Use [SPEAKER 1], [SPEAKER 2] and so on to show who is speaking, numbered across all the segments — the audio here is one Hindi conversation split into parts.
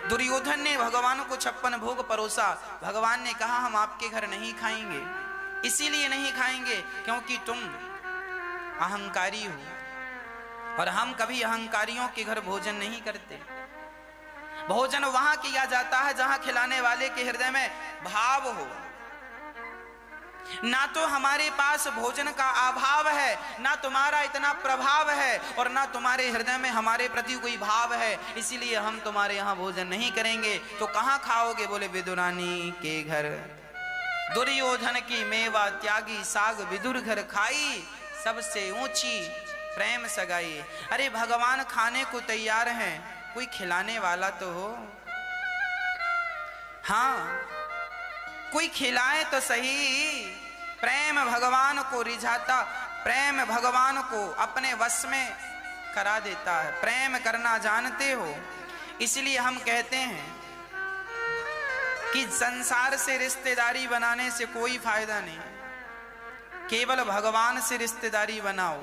[SPEAKER 1] दुर्योधन ने भगवान को 56 भोग परोसा। भगवान ने कहा हम आपके घर नहीं खाएंगे, इसीलिए नहीं खाएंगे क्योंकि तुम अहंकारी हो, और हम कभी अहंकारियों के घर भोजन नहीं करते। भोजन वहां किया जाता है जहां खिलाने वाले के हृदय में भाव हो। ना तो हमारे पास भोजन का अभाव है, ना तुम्हारा इतना प्रभाव है, और ना तुम्हारे हृदय में हमारे प्रति कोई भाव है, इसीलिए हम तुम्हारे यहाँ भोजन नहीं करेंगे। तो कहाँ खाओगे? बोले विदुरानी के घर। दुर्योधन की मेवा त्यागी साग विदुर घर खाई, सबसे ऊंची प्रेम सगाई। अरे भगवान खाने को तैयार हैं, कोई खिलाने वाला तो हो। हाँ, कोई खिलाए तो सही। प्रेम भगवान को रिझाता, प्रेम भगवान को अपने वश में करा देता है। प्रेम करना जानते हो, इसलिए हम कहते हैं कि संसार से रिश्तेदारी बनाने से कोई फायदा नहीं, केवल भगवान से रिश्तेदारी बनाओ।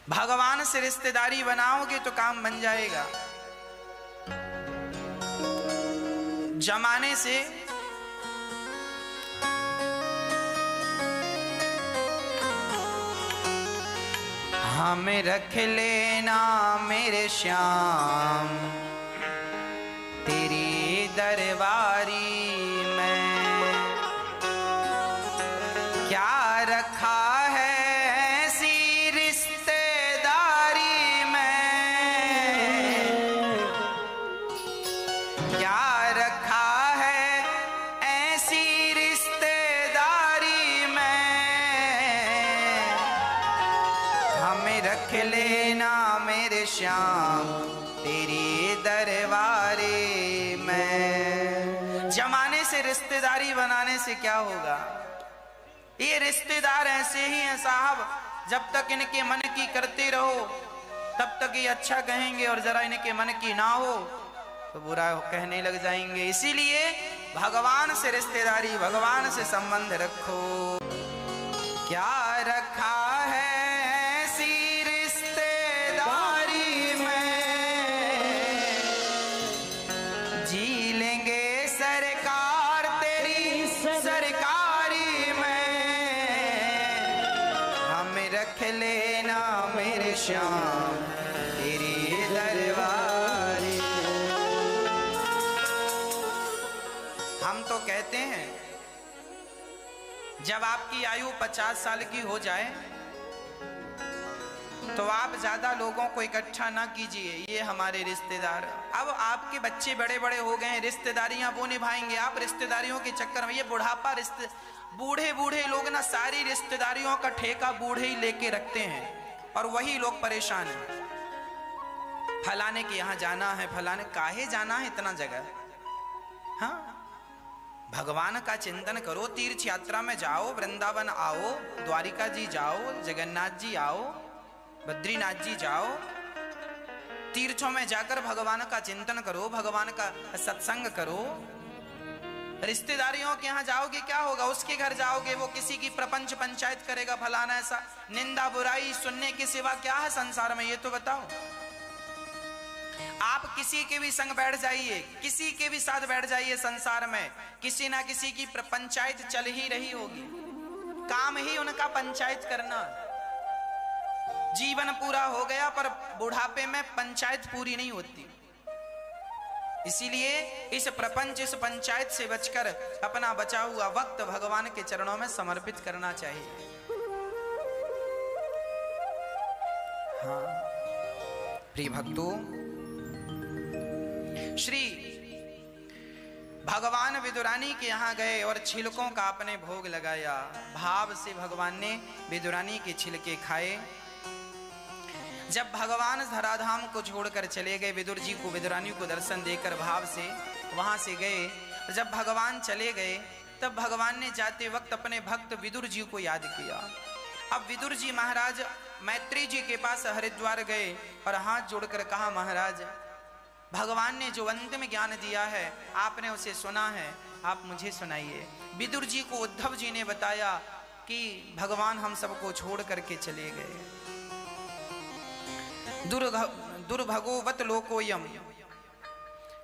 [SPEAKER 1] भगवान से रिश्तेदारी बनाओगे तो काम बन जाएगा। जमाने से हमें रख लेना मेरे श्याम तेरी दरबारी में, क्या रखा है ऐसी रिश्तेदारी में, क्या रखा है ऐसी रिश्तेदारी में, हमें रख लेना मेरे श्याम तेरी दरबारी में। जमाने से रिश्तेदारी बनाने से क्या होगा? ये रिश्तेदार ऐसे ही हैं साहब, जब तक इनके मन की करते रहो तब तक ये अच्छा कहेंगे, और जरा इनके मन की ना हो तो बुरा कहने लग जाएंगे। इसीलिए भगवान से रिश्तेदारी, भगवान से संबंध रखो। क्या रखा है ऐसी रिश्तेदारी में, जी लेंगे सरकार तेरी सरकारी में, हमें रख लेना मेरे श्याम तेरी दरबारी। हम तो कहते हैं जब आपकी आयु 50 साल की हो जाए तो आप ज्यादा लोगों को इकट्ठा ना कीजिए, ये हमारे रिश्तेदार। अब आपके बच्चे बड़े बड़े हो गए हैं, रिश्तेदारियां वो निभाएंगे, आप रिश्तेदारियों के चक्कर में, ये बुढ़ापा बूढ़े बूढ़े लोग ना सारी रिश्तेदारियों का ठेका बूढ़े ही लेके रखते हैं, और वही लोग परेशान हैं। फलाने के यहाँ जाना है, फलाने काहे जाना है इतना जगह। हाँ, भगवान का चिंतन करो, तीर्थ यात्रा में जाओ, वृंदावन आओ, द्वारिका जी जाओ, जगन्नाथ जी आओ, बद्रीनाथ जी जाओ, तीर्थों में जाकर भगवान का चिंतन करो, भगवान का सत्संग करो। रिश्तेदारियों के यहाँ जाओगे क्या होगा? उसके घर जाओगे, वो किसी की प्रपंच पंचायत करेगा, फलाना ऐसा, निंदा बुराई सुनने के सिवा क्या है संसार में, ये तो बताओ। आप किसी के भी संग बैठ जाइए, किसी के भी साथ बैठ जाइए, संसार में किसी ना किसी की पंचायत चल ही रही होगी। काम ही उनका पंचायत करना। जीवन पूरा हो गया पर बुढ़ापे में पंचायत पूरी नहीं होती। इसीलिए इस प्रपंच, इस पंचायत से बचकर अपना बचा हुआ वक्त भगवान के चरणों में समर्पित करना चाहिए। हाँ प्रिय भक्तों, श्री भगवान विदुरानी के यहाँ गए और छिलकों का अपने भोग लगाया। भाव से भगवान ने विदुरानी के छिलके खाए। जब भगवान धराधाम को छोड़कर चले गए, विदुर जी को, विदुरानी को दर्शन देकर भाव से वहां से गए। जब भगवान चले गए तब भगवान ने जाते वक्त अपने भक्त विदुर जी को याद किया। अब विदुर जी महाराज मैत्री जी के पास हरिद्वार गए और हाथ जोड़कर कहा, महाराज भगवान ने जो अंतिम ज्ञान दिया है आपने उसे सुना है, आप मुझे सुनाइए। विदुर जी को उद्धव जी ने बताया कि भगवान हम सबको छोड़ करके चले गए। दुर्भगोवत लोकोयम,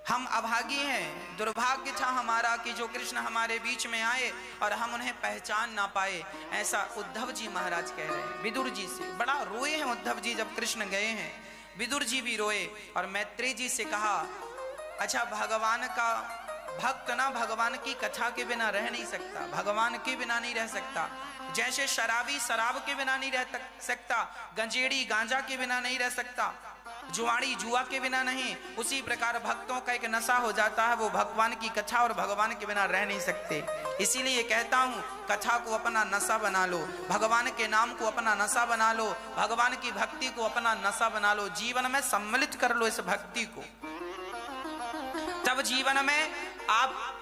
[SPEAKER 1] हम अभागी हैं, दुर्भाग्य था हमारा कि जो कृष्ण हमारे बीच में आए और हम उन्हें पहचान ना पाए। ऐसा उद्धव जी महाराज कह रहे हैं विदुर जी से। बड़ा रोए हैं उद्धव जी जब कृष्ण गए हैं, विदुर जी भी रोए और मैत्रेय जी से कहा, अच्छा भगवान का भक्त ना भगवान की कथा के बिना रह नहीं सकता, भगवान के बिना नहीं रह सकता। जैसे शराबी शराब के बिना नहीं रह सकता, गंजेड़ी गांजा के बिना नहीं रह सकता, जुआड़ी जुआ के बिना नहीं, उसी प्रकार भक्तों का एक नशा हो जाता है, वो भगवान की कथा और भगवान के बिना रह नहीं सकते। इसीलिए कहता हूँ कथा को अपना नशा बना लो, भगवान के नाम को अपना नशा बना लो, भगवान की भक्ति को अपना नशा बना लो, जीवन में सम्मिलित कर लो इस भक्ति को। तब जीवन में आप,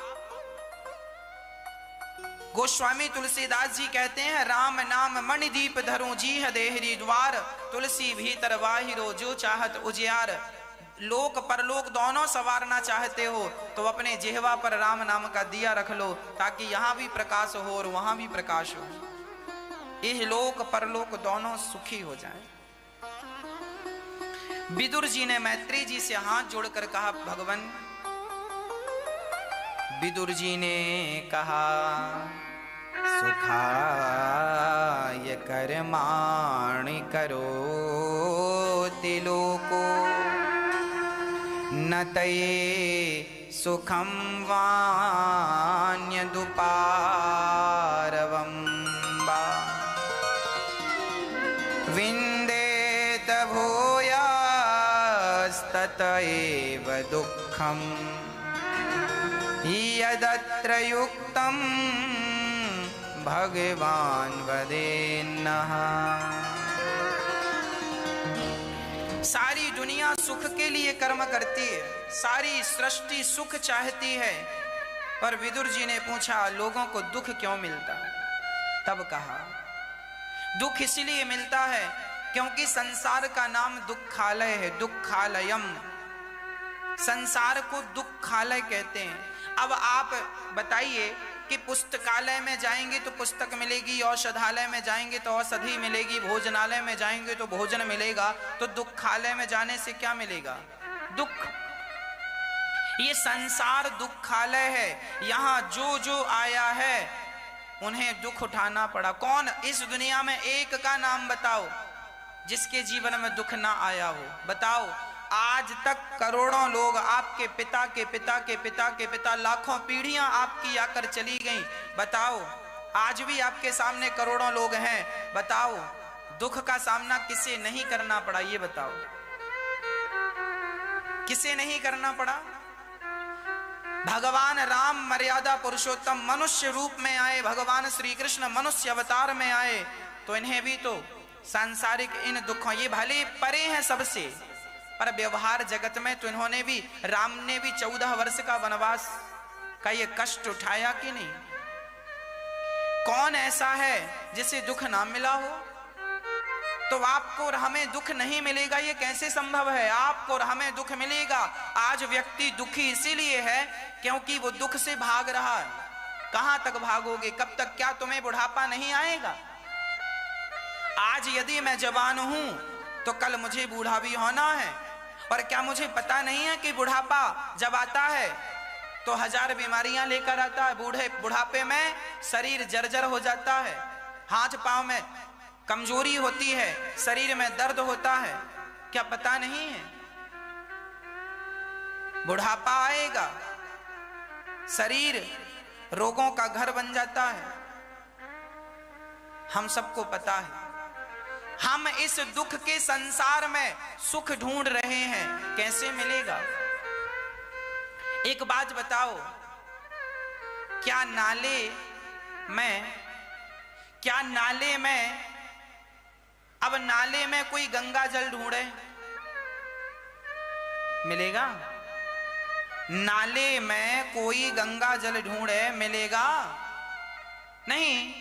[SPEAKER 1] गोस्वामी तुलसीदास जी कहते हैं, राम नाम मणिदीप धरूं जीह देहरी द्वार, तुलसी भीतर बाहिरो जो चाहत उजियार। लोक परलोक दोनों संवारना चाहते हो तो अपने जिह्वा पर राम नाम का दिया रख लो, ताकि यहाँ भी प्रकाश हो और वहां भी प्रकाश हो, यह लोक परलोक दोनों सुखी हो जाए। विदुर जी ने मैत्रेय जी से हाथ जोड़कर कहा, भगवान, विदुर जी ने कहा, सुखाय कर्माणि करोति लोको न तये सुखं वान्यदुपारवं वा विन्देत भूयास्तत एव दुःखम् यदत्र युक्तं भगवान वदेन्नः। सारी दुनिया सुख के लिए कर्म करती है, सारी सृष्टि सुख चाहती है, पर विदुर जी ने पूछा लोगों को दुख क्यों मिलता? तब कहा दुख इसलिए मिलता है क्योंकि संसार का नाम दुखालय है, दुखालयम, संसार को दुखालय कहते हैं। अब आप बताइए कि पुस्तकालय में जाएंगे तो पुस्तक मिलेगी, औषधालय में जाएंगे तो औषधि मिलेगी, भोजनालय में जाएंगे तो भोजन मिलेगा, तो दुखालय में जाने से क्या मिलेगा? दुख। ये संसार दुखालय है, यहाँ जो जो आया है उन्हें दुख उठाना पड़ा। कौन इस दुनिया में एक का नाम बताओ जिसके जीवन में दुख ना आया हो? बताओ। आज तक करोड़ों लोग, आपके पिता के पिता के पिता के पिता, लाखों पीढ़ियां आपकी आकर चली गईं, बताओ आज भी आपके सामने करोड़ों लोग हैं, बताओ दुख का सामना किसे नहीं करना पड़ा? ये बताओ किसे नहीं करना पड़ा? भगवान राम मर्यादा पुरुषोत्तम मनुष्य रूप में आए, भगवान श्री कृष्ण मनुष्य अवतार में आए, तो इन्हें भी तो सांसारिक इन दुखों, ये भले परे हैं सबसे, पर व्यवहार जगत में तो इन्होंने भी, राम ने भी 14 वर्ष का वनवास का ये कष्ट उठाया कि नहीं? कौन ऐसा है जिसे दुख ना मिला हो? तो आपको और हमें दुख नहीं मिलेगा, ये कैसे संभव है? आपको और हमें दुख मिलेगा। आज व्यक्ति दुखी इसीलिए है क्योंकि वो दुख से भाग रहा है। कहां तक भागोगे? कब तक? क्या तुम्हें बुढ़ापा नहीं आएगा? आज यदि मैं जवान हूं तो कल मुझे बूढ़ा भी होना है, और क्या मुझे पता नहीं है कि बुढ़ापा जब आता है तो 1000 बीमारियां लेकर आता है। बुढ़ापे में शरीर जर्जर हो जाता है, हाथ पांव में कमजोरी होती है, शरीर में दर्द होता है, क्या पता नहीं है? बुढ़ापा आएगा, शरीर रोगों का घर बन जाता है, हम सबको पता है। हम इस दुख के संसार में सुख ढूंढ रहे हैं, कैसे मिलेगा? एक बात बताओ, क्या नाले में अब नाले में कोई गंगा जल ढूंढे मिलेगा? नाले में कोई गंगा जल ढूंढे मिलेगा? नहीं।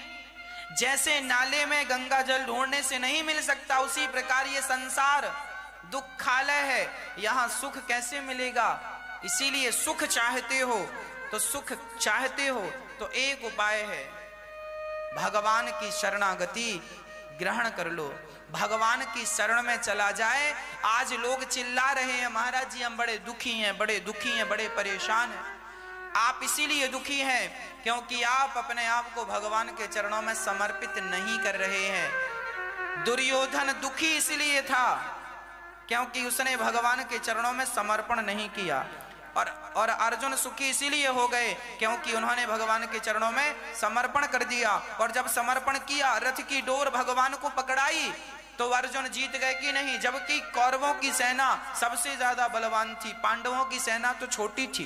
[SPEAKER 1] जैसे नाले में गंगा जल ढूंढने से नहीं मिल सकता, उसी प्रकार ये संसार दुखालय है, यहां सुख कैसे मिलेगा? इसीलिए सुख चाहते हो तो एक उपाय है, भगवान की शरणागति ग्रहण कर लो। भगवान की शरण में चला जाए। आज लोग चिल्ला रहे हैं महाराज जी हम बड़े दुखी हैं, बड़े दुखी हैं, बड़े परेशान हैं। आप इसीलिए दुखी हैं क्योंकि आप अपने आप को भगवान के चरणों में समर्पित नहीं कर रहे हैं। दुर्योधन दुखी इसलिए था क्योंकि उसने भगवान के चरणों में समर्पण नहीं किया, और अर्जुन सुखी इसीलिए हो गए क्योंकि उन्होंने भगवान के चरणों में समर्पण कर दिया। और जब समर्पण किया, रथ की डोर भगवान को पकड़ाई, तो अर्जुन जीत गए कि नहीं? जबकि कौरवों की सेना सबसे ज्यादा बलवान थी, पांडवों की सेना तो छोटी थी।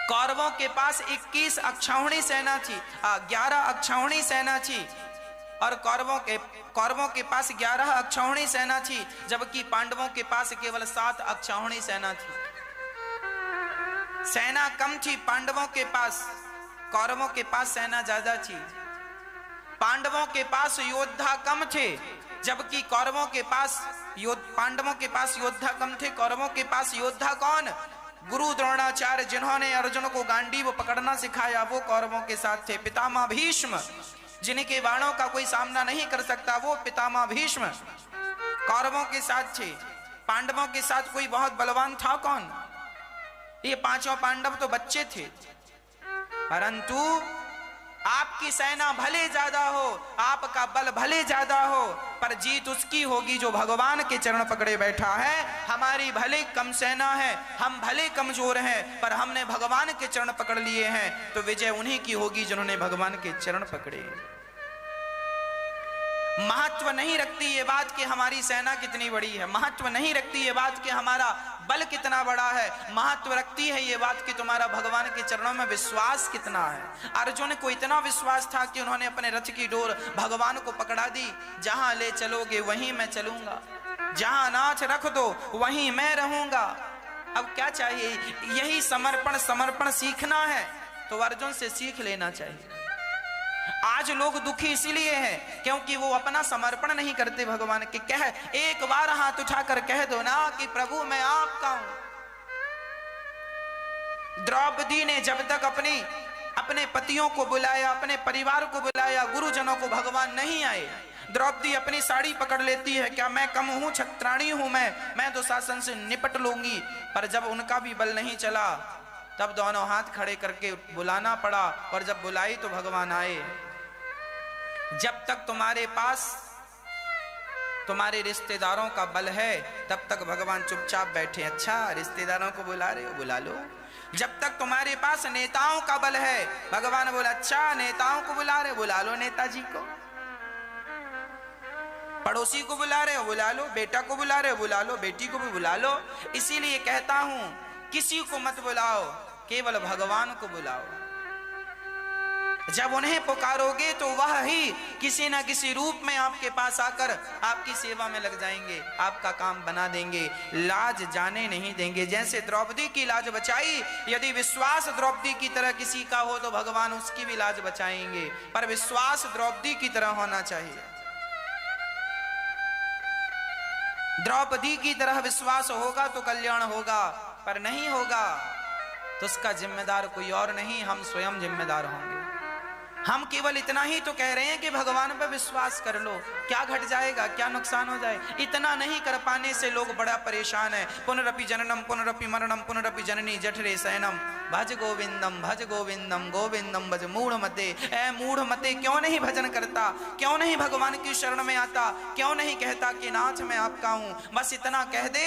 [SPEAKER 1] कौरवों के पास 21 अक्षौहिणी सेना थी, 11 अक्षौहिणी सेना थी, और कौरवों के पास 11 अक्षौहिणी सेना थी, जबकि पांडवों के पास केवल 7 अक्षौहिणी सेना थी। सेना कम थी पांडवों के पास, कौरवों के पास सेना ज्यादा थी। पांडवों के पास योद्धा कम थे, जबकि पांडवों के पास योद्धा कम थे। कौरवों के पास योद्धा कौन? गुरु द्रोणाचार्य, जिन्होंने अर्जुन को गांडीव पकड़ना सिखाया, वो कौरवों के साथ थे। पितामह भीष्म, जिनके बाणों का कोई सामना नहीं कर सकता, वो पितामह भीष्म कौरवों के साथ थे। पांडवों के साथ कोई बहुत बलवान था कौन? ये पांचों पांडव तो बच्चे थे। परंतु आपकी सेना भले ज्यादा हो, आपका बल भले ज्यादा हो, पर जीत उसकी होगी जो भगवान के चरण पकड़े बैठा है। हमारी भले कम सेना है, हम भले कमजोर हैं, पर हमने भगवान के चरण पकड़ लिए हैं, तो विजय उन्हीं की होगी जिन्होंने भगवान के चरण पकड़े। महत्व नहीं रखती ये बात कि हमारी सेना कितनी बड़ी है, महत्व नहीं रखती ये बात कि हमारा बल कितना बड़ा है, महत्व रखती है ये बात कि तुम्हारा भगवान के चरणों में विश्वास कितना है। अर्जुन को इतना विश्वास था कि उन्होंने अपने रथ की डोर भगवान को पकड़ा दी। जहां ले चलोगे वहीं मैं चलूंगा, जहां नाथ रख दो वहीं मैं रहूंगा। अब क्या चाहिए? यही समर्पण सीखना है तो अर्जुन से सीख लेना चाहिए। आज लोग दुखी इसीलिए हैं क्योंकि वो अपना समर्पण नहीं करते भगवान के। एक बार हाथ उठाकर कह दो ना कि प्रभु मैं आपका हूं। द्रौपदी ने जब तक अपने पतियों को बुलाया, अपने परिवार को बुलाया, गुरुजनों को भगवान नहीं आए। द्रौपदी अपनी साड़ी पकड़ लेती है, क्या मैं कम हूं? छत्राणी हूं मैं तो शासन से निपट लूंगी। पर जब उनका भी बल नहीं चला, तब दोनों हाथ खड़े करके बुलाना पड़ा, और जब बुलाई तो भगवान आए। जब तक तुम्हारे पास तुम्हारे रिश्तेदारों का बल है, तब तक भगवान चुपचाप बैठे। अच्छा रिश्तेदारों को बुला रहे हो, बुला लो। जब तक तुम्हारे पास नेताओं का बल है, भगवान बोला अच्छा नेताओं को बुला रहे हो, बुला लो नेताजी को। पड़ोसी को बुला रहे हो, बुला लो। बेटा को बुला रहे हो, बुला लो। बेटी को भी बुला लो। इसीलिए कहता हूं किसी को मत बुलाओ, केवल भगवान को बुलाओ। जब उन्हें पुकारोगे तो वह ही किसी ना किसी रूप में आपके पास आकर आपकी सेवा में लग जाएंगे, आपका काम बना देंगे, लाज जाने नहीं देंगे। जैसे द्रौपदी की लाज बचाई, यदि विश्वास द्रौपदी की तरह किसी का हो तो भगवान उसकी भी लाज बचाएंगे, पर विश्वास द्रौपदी की तरह होना चाहिए। द्रौपदी की तरह विश्वास होगा तो कल्याण होगा, पर नहीं होगा तो उसका जिम्मेदार कोई और नहीं, हम स्वयं जिम्मेदार होंगे। हम केवल इतना ही तो कह रहे हैं कि भगवान पर विश्वास कर लो, क्या घट जाएगा, क्या नुकसान हो जाए। इतना नहीं कर पाने से लोग बड़ा परेशान है। पुनरपि जननम पुनरपि मरणम पुनरपि जननी जठरे शयनम भज गोविंदम गोविंदम भज मूढ़ मते। ऐ मूढ़ मते, क्यों नहीं भजन करता, क्यों नहीं भगवान की शरण में आता, क्यों नहीं कहता कि नाथ मैं आपका हूं। बस इतना कह दे,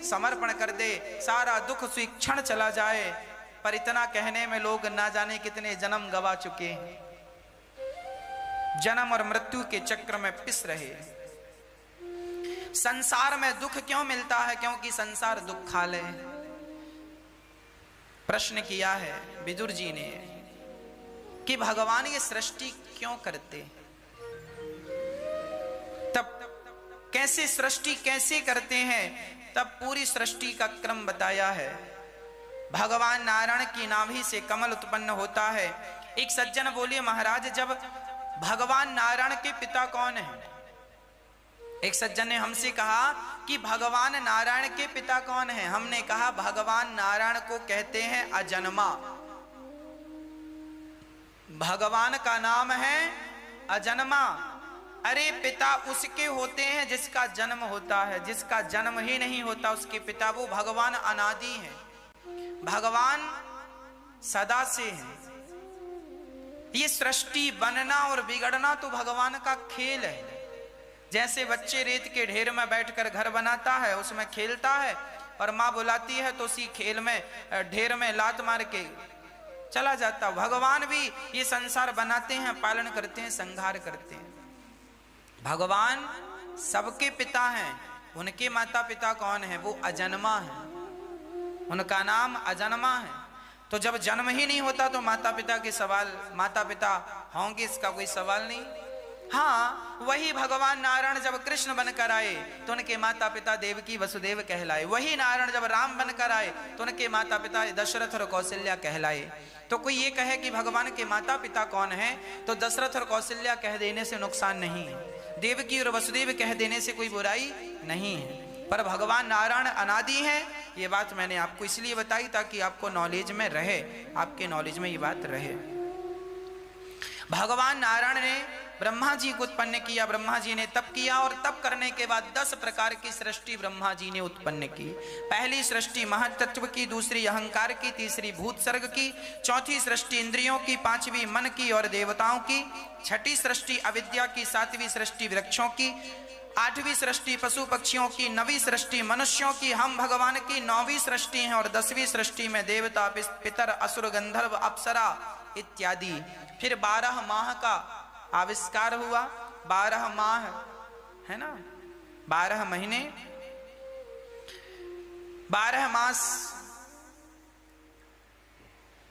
[SPEAKER 1] समर्पण कर दे, सारा दुख उसी क्षण चला जाए। पर इतना कहने में लोग ना जाने कितने जन्म गवा चुके हैं, जन्म और मृत्यु के चक्र में पिस रहे। संसार में दुख क्यों मिलता है? क्योंकि संसार दुखालय है। प्रश्न किया है विदुर जी ने कि भगवान ये सृष्टि क्यों करते, तब कैसे सृष्टि कैसे करते हैं, तब पूरी सृष्टि का क्रम बताया है। भगवान नारायण की नाभि से कमल उत्पन्न होता है। एक सज्जन बोले महाराज जब भगवान नारायण के पिता कौन है? एक सज्जन ने हमसे कहा कि भगवान नारायण के पिता कौन है? हमने कहा भगवान नारायण को कहते हैं अजन्मा। भगवान का नाम है अजन्मा। अरे पिता उसके होते हैं जिसका जन्म होता है, जिसका जन्म ही नहीं होता उसके पिता, वो भगवान अनादि है, भगवान सदा से है। ये सृष्टि बनना और बिगड़ना तो भगवान का खेल है। जैसे बच्चे रेत के ढेर में बैठकर घर बनाता है, उसमें खेलता है, और माँ बुलाती है तो उसी खेल में ढेर में लात मार के चला जाता। भगवान भी ये संसार बनाते हैं, पालन करते हैं, संहार करते हैं। भगवान सबके पिता हैं। उनके माता पिता कौन है? वो अजन्मा है, उनका नाम अजन्मा है। तो जब जन्म ही नहीं होता तो माता पिता के सवाल, माता पिता होंगे इसका कोई सवाल नहीं। हाँ, वही भगवान नारायण जब कृष्ण बनकर आए तो उनके माता पिता देवकी वसुदेव कहलाए। वही नारायण जब राम बनकर आए तो उनके माता पिता दशरथ और कौशल्या कहलाए। तो कोई ये कहे कि भगवान के माता पिता कौन है, तो दशरथ और कौशल्या कह देने से नुकसान नहीं है, देवकी और वसुदेव कह देने से कोई बुराई नहीं है। पर भगवान नारायण अनादि हैं, ये बात मैंने आपको इसलिए बताई ताकि आपको नॉलेज में रहे, आपके नॉलेज में ये बात रहे। भगवान नारायण ने ब्रह्मा जी को उत्पन्न किया, ब्रह्मा जी ने तप किया, और तप करने के बाद 10 प्रकार की सृष्टि ब्रह्मा जी ने उत्पन्न की। पहली सृष्टि महत्त्व की, दूसरी अहंकार की, तीसरी भूत सर्ग की, चौथी सृष्टि इंद्रियों की, पांचवी मन की और देवताओं की, छठी सृष्टि अविद्या की, सातवीं सृष्टि वृक्षों की, आठवीं सृष्टि पशु पक्षियों की, नवीं सृष्टि मनुष्यों की, हम भगवान की 9वीं सृष्टि है, और 10वीं सृष्टि में देवता पितर असुर गंधर्व अप्सरा इत्यादि। फिर 12 माह का आविष्कार हुआ। 12 माह है ना, 12 महीने, 12 मास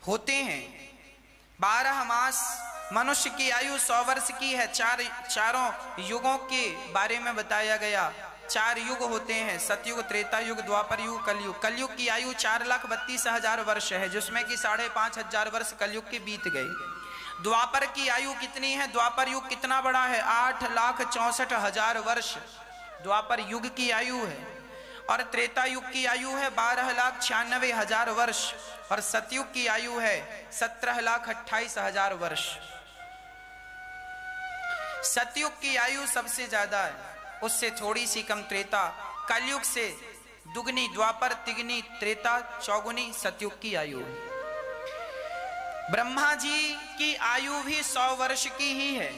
[SPEAKER 1] होते हैं। 12 मास, मनुष्य की आयु 100 वर्ष की है। चारों युगों के बारे में बताया गया। 4 युग होते हैं, सतयुग, त्रेता युग, द्वापर युग, कलयुग। कलयुग की आयु 4,32,000 वर्ष है, जिसमें कि 5,500 वर्ष कलयुग के बीत गए। द्वापर की आयु कितनी है? द्वापर युग कितना बड़ा है? 8,64,000 वर्ष द्वापर युग की आयु है। और त्रेता युग की आयु है 12,96,000 वर्ष, और सतयुग की आयु है 17,28,000 वर्ष। सतयुग की आयु सबसे ज्यादा है, उससे थोड़ी सी कम त्रेता, कलयुग से दुगनी द्वापर, तिगनी त्रेता, चौगुनी सतयुग की आयु है। ब्रह्मा जी की आयु भी 100 वर्ष की ही है।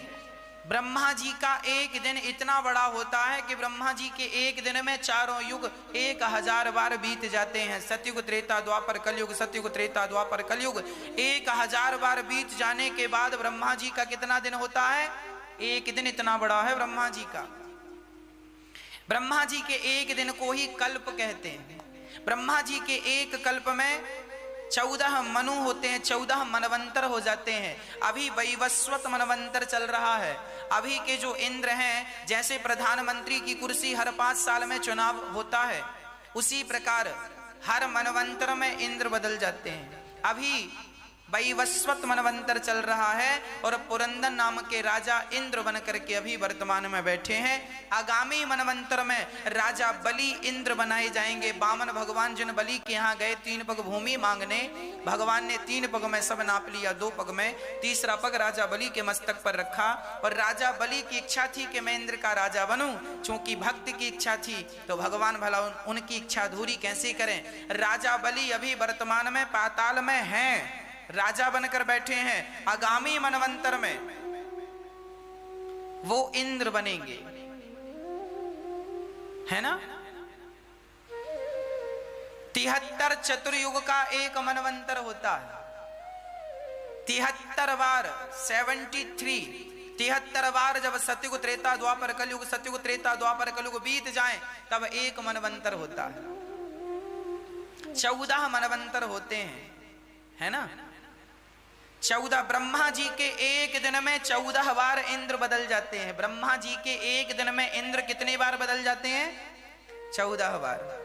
[SPEAKER 1] ब्रह्मा जी का एक दिन इतना बड़ा होता है कि ब्रह्मा जी के एक दिन में चारों युग 1000 बार बीत जाते हैं। सतयुग, त्रेता, द्वापर, कलयुग, सतयुग, त्रेता, द्वापर, कलयुग। 1000 बार बीत जाने के बाद ब्रह्मा जी का कितना दिन होता है? एक दिन इतना बड़ा है ब्रह्मा जी का। ब्रह्मा जी के एक दिन को ही कल्प कहते हैं। ब्रह्मा जी के एक कल्प में 14 मनु होते हैं, 14 मनवंतर हो जाते हैं। अभी वैवस्वत मनवंतर चल रहा है। अभी के जो इंद्र हैं, जैसे प्रधानमंत्री की कुर्सी हर 5 साल में चुनाव होता है, उसी प्रकार हर मनवंतर में इंद्र बदल जाते हैं। अभी वैवस्वत मनवंतर चल रहा है और पुरंदर नाम के राजा इंद्र बन करके अभी वर्तमान में बैठे हैं। आगामी मनवंतर में राजा बलि इंद्र बनाए जाएंगे। वामन भगवान जिन बलि के यहाँ गए 3 पग भूमि मांगने, भगवान ने 3 पग में सब नाप लिया, 2 पग में, तीसरा पग राजा बलि के मस्तक पर रखा। और राजा बलि की इच्छा थी कि मैं इंद्र का राजा बनूं। चूंकि भक्त की इच्छा थी तो भगवान भला उनकी इच्छा अधूरी कैसे करें। राजा बलि अभी वर्तमान में पाताल में हैं, राजा बनकर बैठे हैं। आगामी मनवंतर में वो इंद्र बनेंगे, है ना। 73 चतुर्युग का एक मनवंतर होता है। 73 बार 73 बार जब सतयुग, त्रेता, द्वापर, कलयुग, सतयुग, त्रेता, द्वापर, कलयुग बीत जाएं तब एक मनवंतर होता है। 14 मनवंतर होते हैं, है ना। 14 ब्रह्मा जी के एक दिन में 14 बार इंद्र बदल जाते हैं। ब्रह्मा जी के एक दिन में इंद्र कितने बार बदल जाते हैं? 14 बार।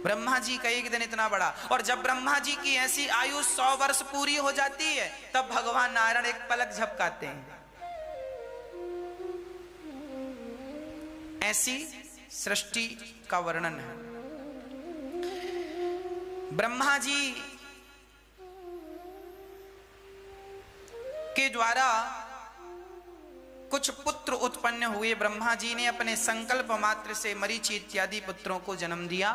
[SPEAKER 1] ब्रह्मा जी का एक दिन इतना बड़ा। और जब ब्रह्मा जी की ऐसी आयु 100 वर्ष पूरी हो जाती है तब भगवान नारायण एक पलक झपकाते हैं। ऐसी सृष्टि का वर्णन है। ब्रह्मा जी के द्वारा कुछ पुत्र उत्पन्न हुए। ब्रह्मा जी ने अपने संकल्प मात्र से मरीचि इत्यादि पुत्रों को जन्म दिया।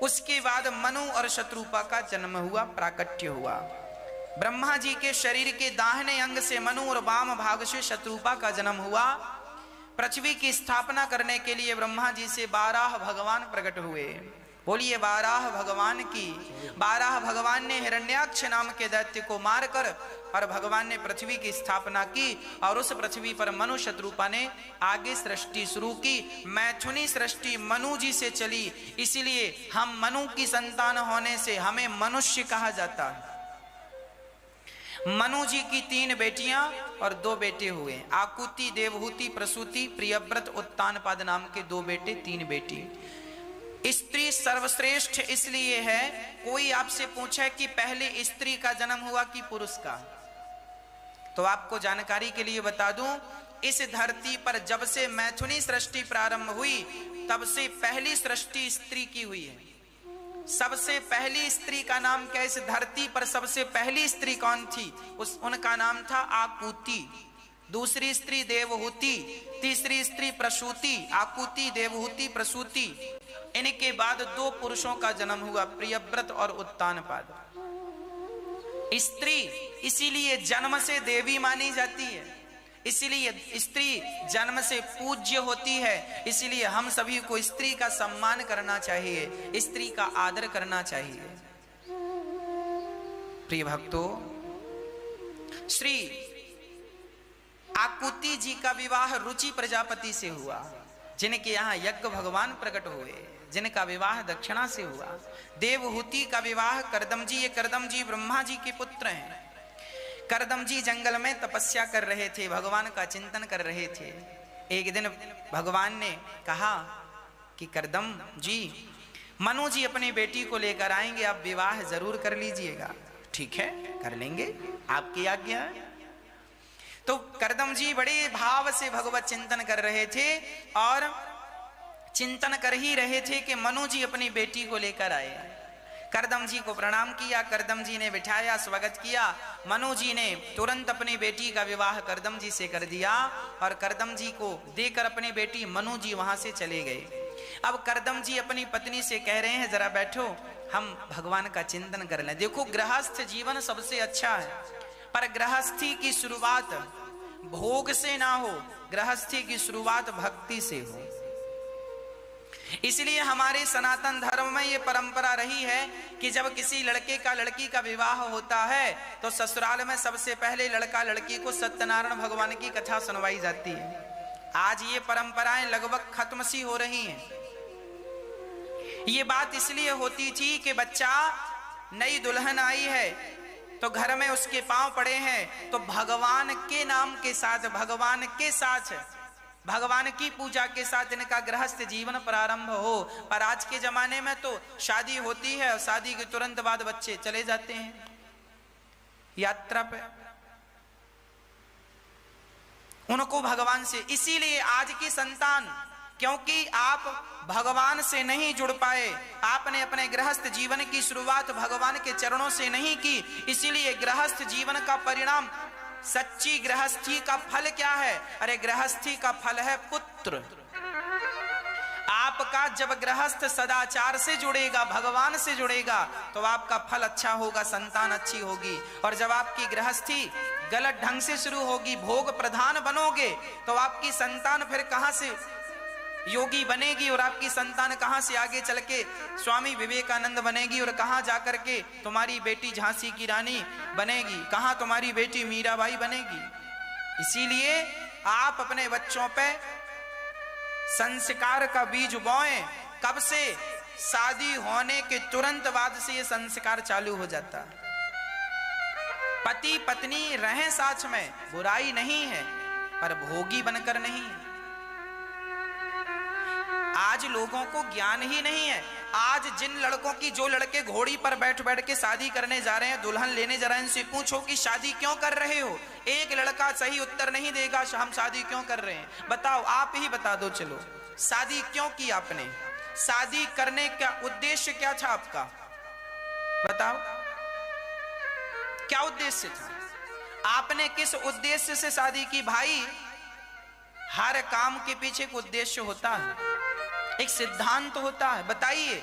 [SPEAKER 1] उसके बाद मनु और शत्रुपा का जन्म हुआ, प्राकट्य हुआ। ब्रह्मा जी के शरीर के दाहिने अंग से मनु और वाम भाग से शत्रुपा का जन्म हुआ। पृथ्वी की स्थापना करने के लिए ब्रह्मा जी से 12 भगवान प्रकट हुए। बोलिए 12 भगवान की। 12 भगवान ने हिरण्याक्ष नाम के दैत्य को मारकर और भगवान ने पृथ्वी की स्थापना की और उस पृथ्वी पर मनु शत्रुपा ने आगे सृष्टि शुरू की। मैथुनी सृष्टि मनु जी से चली, इसीलिए हम मनु की संतान होने से हमें मनुष्य कहा जाता है। मनु जी की 3 बेटियां और 2 बेटे हुए। आकुति, देवहूति, प्रसूति, प्रियव्रत, उत्तानपाद नाम के 2 बेटे 3 बेटी। स्त्री सर्वश्रेष्ठ इसलिए है, कोई आपसे पूछे कि पहले स्त्री का जन्म हुआ कि पुरुष का, तो आपको जानकारी के लिए बता दूं, इस धरती पर जब से मैथुनी सृष्टि प्रारंभ हुई तब से पहली सृष्टि स्त्री की हुई है। सबसे पहली स्त्री का नाम क्या? इस धरती पर सबसे पहली स्त्री कौन थी? उनका नाम था आकुति। दूसरी स्त्री देवहूति, तीसरी स्त्री प्रसूति। आकुति, देवहूति, प्रसूति, इनके बाद 2 पुरुषों का जन्म हुआ, प्रियव्रत और उत्तानपाद। स्त्री इसीलिए जन्म से देवी मानी जाती है, इसीलिए स्त्री जन्म से पूज्य होती है। इसीलिए हम सभी को स्त्री का सम्मान करना चाहिए, स्त्री का आदर करना चाहिए। प्रिय भक्तों, श्री आकुति जी का विवाह रुचि प्रजापति से हुआ, जिनके यहाँ यज्ञ भगवान प्रकट हुए, जिनका विवाह दक्षिणा से हुआ। देवहूति का विवाह करदम जी, ये करदम जी ब्रह्मा जी के पुत्र हैं। करदम जी जंगल में तपस्या कर रहे थे, भगवान का चिंतन कर रहे थे। एक दिन भगवान ने कहा कि करदम जी, मनु जी अपनी बेटी को लेकर आएंगे, आप विवाह जरूर कर लीजिएगा। ठीक है, कर लेंगे, आपकी आज्ञा है। तो करदम जी बड़े भाव से भगवत चिंतन कर रहे थे और चिंतन कर ही रहे थे कि मनु जी अपनी बेटी को लेकर आए। करदम जी को प्रणाम किया, करदम जी ने बिठाया, स्वागत किया। मनु जी ने तुरंत अपनी बेटी का विवाह करदम जी से कर दिया और करदम जी को देकर अपनी बेटी मनु जी वहां से चले गए। अब करदम जी अपनी पत्नी से कह रहे हैं, जरा बैठो, हम भगवान का चिंतन कर लें। देखो, गृहस्थ जीवन सबसे अच्छा है, पर गृहस्थी की शुरुआत भोग से ना हो, गृहस्थी की शुरुआत भक्ति से हो। इसलिए हमारे सनातन धर्म में ये परंपरा रही है कि जब किसी लड़के का लड़की का विवाह होता है तो ससुराल में सबसे पहले लड़का लड़की को सत्यनारायण भगवान की कथा सुनवाई जाती है। आज ये परंपराएं लगभग खत्म सी हो रही हैं। ये बात इसलिए होती थी कि बच्चा, नई दुल्हन आई है तो घर में उसके पांव पड़े हैं, तो भगवान के नाम के साथ, भगवान के साथ, भगवान की पूजा के साथ इनका गृहस्थ जीवन प्रारंभ हो। पर आज के जमाने में तो शादी होती है और शादी के तुरंत बाद बच्चे चले जाते हैं यात्रा पे, उनको भगवान से। इसीलिए आज की संतान, क्योंकि आप भगवान से नहीं जुड़ पाए, आपने अपने गृहस्थ जीवन की शुरुआत भगवान के चरणों से नहीं की, इसीलिए गृहस्थ जीवन का परिणाम, सच्ची गृहस्थी का फल क्या है? अरे गृहस्थी का फल है पुत्र। आपका जब गृहस्थ सदाचार से जुड़ेगा, भगवान से जुड़ेगा, तो आपका फल अच्छा होगा, संतान अच्छी होगी। और जब आपकी गृहस्थी गलत ढंग से शुरू होगी, भोग प्रधान बनोगे, तो आपकी संतान फिर कहां से योगी बनेगी और आपकी संतान कहां से आगे चल के स्वामी विवेकानंद बनेगी और कहां जाकर के तुम्हारी बेटी झांसी की रानी बनेगी, कहां तुम्हारी बेटी मीराबाई बनेगी। इसीलिए आप अपने बच्चों पे संस्कार का बीज बोएं। कब से? शादी होने के तुरंत बाद से ये संस्कार चालू हो जाता। पति पत्नी रहें साथ में, बुराई नहीं है, पर भोगी बनकर नहीं। आज लोगों को ज्ञान ही नहीं है। आज जिन लड़कों की, जो लड़के घोड़ी पर बैठ बैठ के शादी करने जा रहे हैं, दुल्हन लेने जा रहे हैं, इनसे पूछो कि शादी क्यों कर रहे हो, एक लड़का सही उत्तर नहीं देगा, हम शादी क्यों कर रहे हैं। बताओ, आप ही बता दो, चलो शादी क्यों की आपने? शादी करने का उद्देश्य क्या था आपका? बताओ, क्या उद्देश्य था? आपने किस उद्देश्य से शादी की? भाई, हर काम के पीछे एक उद्देश्य होता है, एक सिद्धांत होता है। बताइए,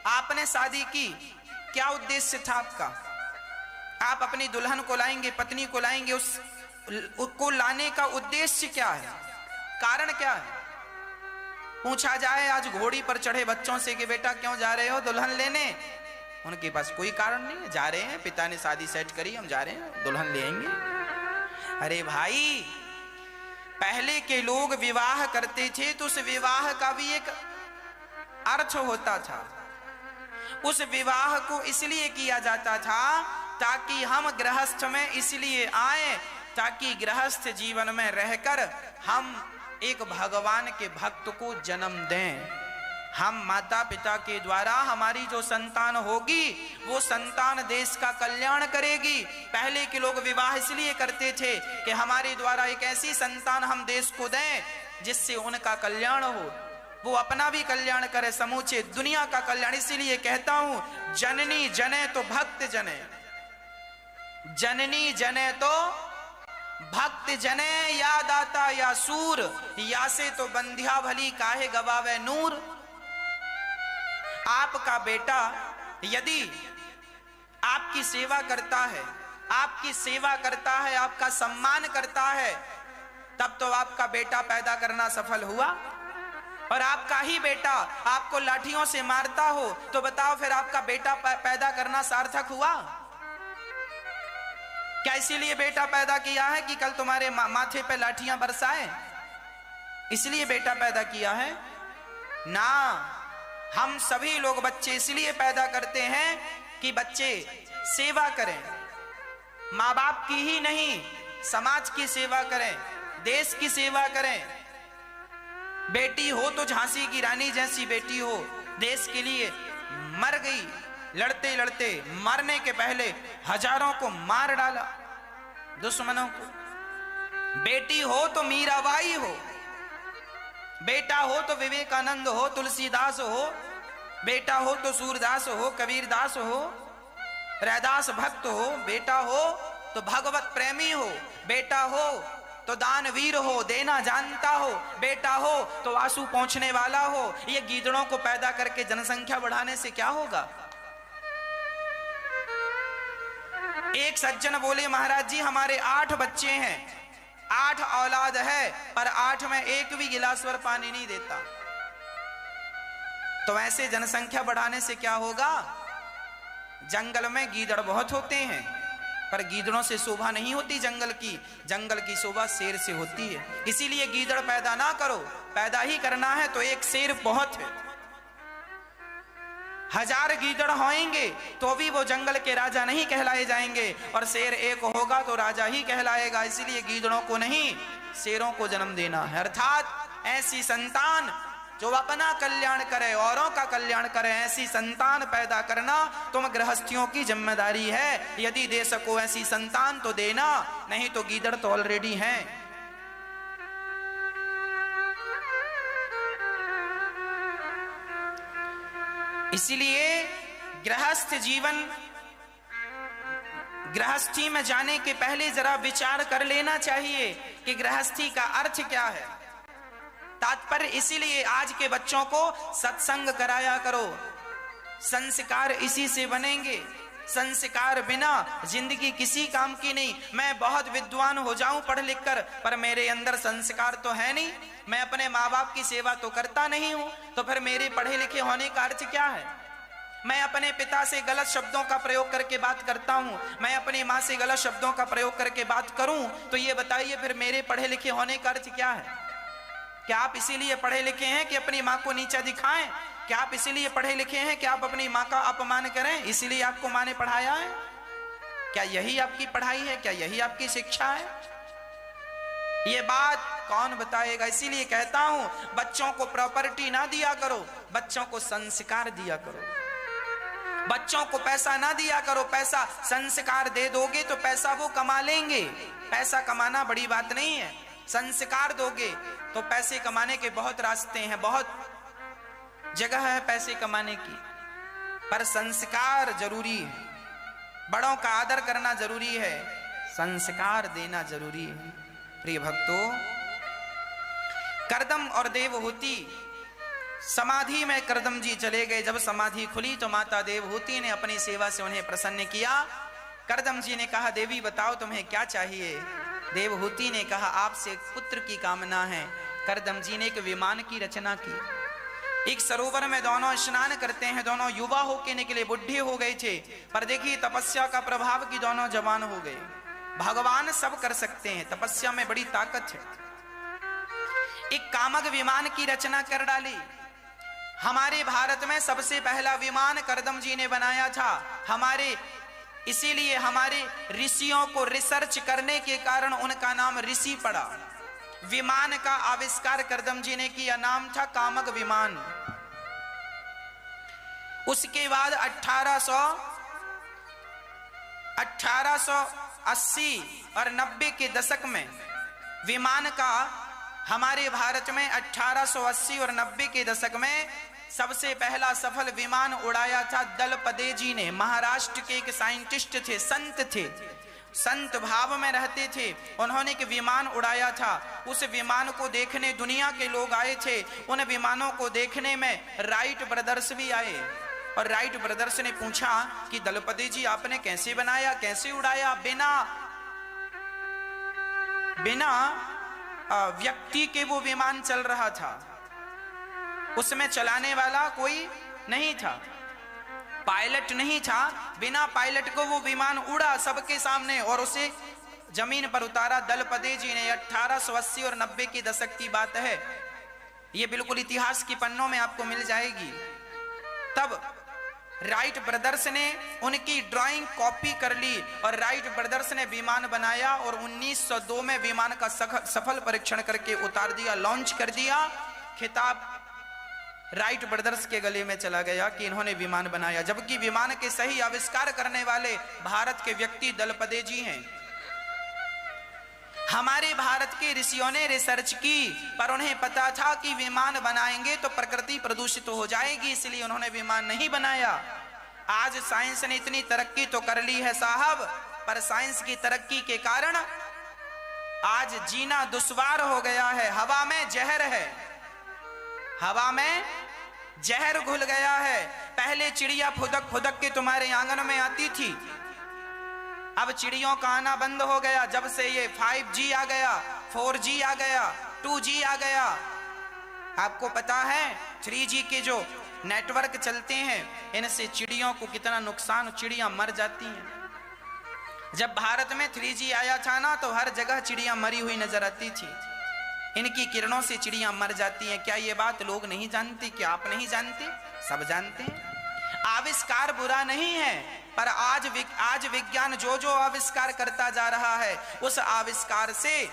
[SPEAKER 1] आपने शादी की, क्या उद्देश्य था आपका? आप अपनी दुल्हन को लाएंगे, पत्नी को लाएंगे, उसको लाने का उद्देश्य क्या है, कारण क्या है? पूछा जाए आज घोड़ी पर चढ़े बच्चों से कि बेटा क्यों जा रहे हो दुल्हन लेने, उनके पास कोई कारण नहीं है, जा रहे हैं, पिता ने शादी सेट करी, हम जा रहे हैं, दुल्हन ले आएंगे। अरे भाई, पहले के लोग विवाह करते थे तो उस विवाह का भी एक अर्थ होता था। उस विवाह को इसलिए किया जाता था ताकि हम गृहस्थ में इसलिए आए, ताकि गृहस्थ जीवन में रहकर हम एक भगवान के भक्त को जन्म दें। हम माता पिता के द्वारा हमारी जो संतान होगी वो संतान देश का कल्याण करेगी। पहले के लोग विवाह इसलिए करते थे कि हमारे द्वारा एक ऐसी संतान हम देश को दें जिससे उनका कल्याण हो, वो अपना भी कल्याण करे, समूचे दुनिया का कल्याण। इसीलिए कहता हूं, जननी जने तो भक्त जने, जननी जने तो भक्त जने, या दाता या सूर, या से तो बंध्या भली काहे गवावे नूर। आपका बेटा यदि आपकी सेवा करता है, आपकी सेवा करता है, आपका सम्मान करता है, तब तो आपका बेटा पैदा करना सफल हुआ। और आपका ही बेटा आपको लाठियों से मारता हो तो बताओ फिर आपका बेटा पैदा करना सार्थक हुआ? क्या इसीलिए बेटा पैदा किया है कि कल तुम्हारे माथे पे लाठियां बरसाए, इसलिए बेटा पैदा किया है? ना, हम सभी लोग बच्चे इसलिए पैदा करते हैं कि बच्चे सेवा करें, माँ बाप की ही नहीं, समाज की सेवा करें, देश की सेवा करें। बेटी हो तो झांसी की रानी जैसी बेटी हो, देश के लिए मर गई, लड़ते लड़ते मरने के पहले हजारों को मार डाला, दुश्मनों को। बेटी हो तो मीराबाई हो, बेटा हो तो विवेकानंद हो, तुलसीदास हो, बेटा हो तो सूरदास हो, कबीरदास हो, रैदास भक्त हो, बेटा हो तो भगवत प्रेमी हो, बेटा हो तो दानवीर हो, देना जानता हो, बेटा हो तो आंसू पहुंचने वाला हो। ये गीदड़ों को पैदा करके जनसंख्या बढ़ाने से क्या होगा? एक सज्जन बोले, महाराज जी हमारे 8 बच्चे हैं, 8 औलाद है, पर 8 में एक भी गिलास भर पानी नहीं देता। तो ऐसे जनसंख्या बढ़ाने से क्या होगा? जंगल में गीदड़ बहुत होते हैं, पर गीदड़ों से शोभा नहीं होती जंगल की शोभा शेर से होती है। इसीलिए गीदड़ पैदा ना करो, पैदा ही करना है तो एक शेर बहुत है। 1000 गीदड़ होंगे तो भी वो जंगल के राजा नहीं कहलाए जाएंगे, और शेर एक होगा तो राजा ही कहलाएगा। इसीलिए गीदड़ों को नहीं, शेरों को जन्म देना है। अर्थात ऐसी संतान जो अपना कल्याण करे, औरों का कल्याण करे, ऐसी संतान पैदा करना तुम गृहस्थियों की जिम्मेदारी है। यदि दे सको ऐसी संतान तो देना, नहीं तो गीदड़ तो ऑलरेडी हैं। इसलिए गृहस्थ जीवन, गृहस्थी में जाने के पहले जरा विचार कर लेना चाहिए कि गृहस्थी का अर्थ क्या है। तात्पर्य इसीलिए आज के बच्चों को सत्संग कराया करो, संस्कार इसी से बनेंगे। संस्कार बिना जिंदगी किसी काम की नहीं। मैं बहुत विद्वान हो जाऊं पढ़ लिख कर, पर मेरे अंदर संस्कार तो है नहीं, मैं अपने माँ बाप की सेवा तो करता नहीं हूं, तो फिर मेरे पढ़े लिखे होने का अर्थ क्या है? मैं अपने पिता से गलत शब्दों का प्रयोग करके बात करता हूं, मैं अपनी माँ से गलत शब्दों का प्रयोग करके बात करूं, तो ये बताइए फिर मेरे पढ़े लिखे होने का अर्थ क्या है? क्या आप इसीलिए पढ़े लिखे हैं कि अपनी माँ को नीचा दिखाएं? क्या आप इसीलिए पढ़े लिखे हैं कि आप अपनी माँ का अपमान करें? इसीलिए आपको माँ ने पढ़ाया है? क्या यही आपकी पढ़ाई है? क्या यही आपकी शिक्षा है? ये बात कौन बताएगा? इसीलिए कहता हूं, बच्चों को प्रॉपर्टी ना दिया करो, बच्चों को संस्कार दिया करो। बच्चों को पैसा ना दिया करो, पैसा संस्कार दे दोगे तो पैसा वो कमा लेंगे। पैसा कमाना बड़ी बात नहीं है, संस्कार दोगे तो पैसे कमाने के बहुत रास्ते हैं, बहुत जगह है पैसे कमाने की, पर संस्कार जरूरी है। बड़ों का आदर करना जरूरी है, संस्कार देना जरूरी है। प्रिय भक्तों, करदम और देवहूति समाधि में करदम जी चले गए। जब समाधि खुली तो माता देवहूति ने अपनी सेवा से उन्हें प्रसन्न किया। करदम जी ने कहा, देवी बताओ तुम्हें क्या चाहिए। देवहूति ने कहा, आपसे एक पुत्र की कामना है। करदम जी ने एक विमान की रचना की। एक सरोवर में दोनों स्नान करते हैं। दोनों युवा होके निकले, बुढ़े हो गए थे, पर देखिए तपस्या का प्रभाव कि दोनों जवान हो गए। भगवान सब कर सकते हैं, तपस्या में बड़ी ताकत है। एक कामक विमान की रचना कर डाली। हमारे भारत में सबसे पहला विमान करदम जी ने बनाया था। इसीलिए हमारे ऋषियों को रिसर्च करने के कारण उनका नाम ऋषि पड़ा। विमान का आविष्कार करदम जी ने किया, नाम था कामक विमान। उसके बाद 1880 और 90 के दशक में विमान का हमारे भारत में 1880 और 90 के दशक में सबसे पहला सफल विमान उड़ाया था दलपदे जी ने। महाराष्ट्र के एक साइंटिस्ट थे, संत थे, संत भाव में रहते थे। उन्होंने एक विमान उड़ाया था। उस विमान को देखने दुनिया के लोग आए थे। उन विमानों को देखने में राइट ब्रदर्स भी आए और राइट ब्रदर्स ने पूछा कि दलपदे जी आपने कैसे बनाया, कैसे उड़ाया। बिना व्यक्ति के वो विमान चल रहा था, उसमें चलाने वाला कोई नहीं था, पायलट नहीं था। बिना पायलट को वो विमान उड़ा सबके सामने और उसे जमीन पर उतारा दलपदे जी ने। 1880 और 90 के दशक की बात है। ये बिल्कुल इतिहास की पन्नों में आपको मिल जाएगी। तब राइट ब्रदर्स ने उनकी ड्राइंग कॉपी कर ली और राइट ब्रदर्स ने विमान बनाया और 1902 में विमान का सफल परीक्षण करके उतार दिया, लॉन्च कर दिया। खिताब राइट ब्रदर्स के गले में चला गया कि इन्होंने विमान बनाया, जबकि विमान के सही आविष्कार करने वाले भारत के व्यक्ति दलपदे जी हैं। हमारे भारत के ऋषियों ने रिसर्च की, पर उन्हें पता था कि विमान बनाएंगे तो प्रकृति प्रदूषित हो जाएगी, इसलिए उन्होंने विमान नहीं बनाया। आज साइंस ने इतनी तरक्की तो कर ली है साहब, पर साइंस की तरक्की के कारण आज जीना दुश्वार हो गया है। हवा में जहर है, हवा में जहर घुल गया है। पहले चिड़िया फुदक फुदक के तुम्हारे आंगन में आती थी, अब चिड़ियों का आना बंद हो गया। जब से ये 5G आ गया, 4G आ गया, 2G आ गया। आपको पता है 3G के जो नेटवर्क चलते हैं, इनसे चिड़ियों को कितना नुकसान, चिड़ियां मर जाती हैं। जब भारत में 3G आया था ना, तो हर जगह चिड़ियां मरी हुई नजर आती थी। इनकी किरणों से चिड़ियां मर जाती हैं। क्या ये बात लोग नहीं जानते? क्या आप नहीं जानते? सब जानते हैं। आविष्कार बुरा नहीं है, पर आज विज्ञान जो आविष्कार करता जा रहा है, उस आविष्कार से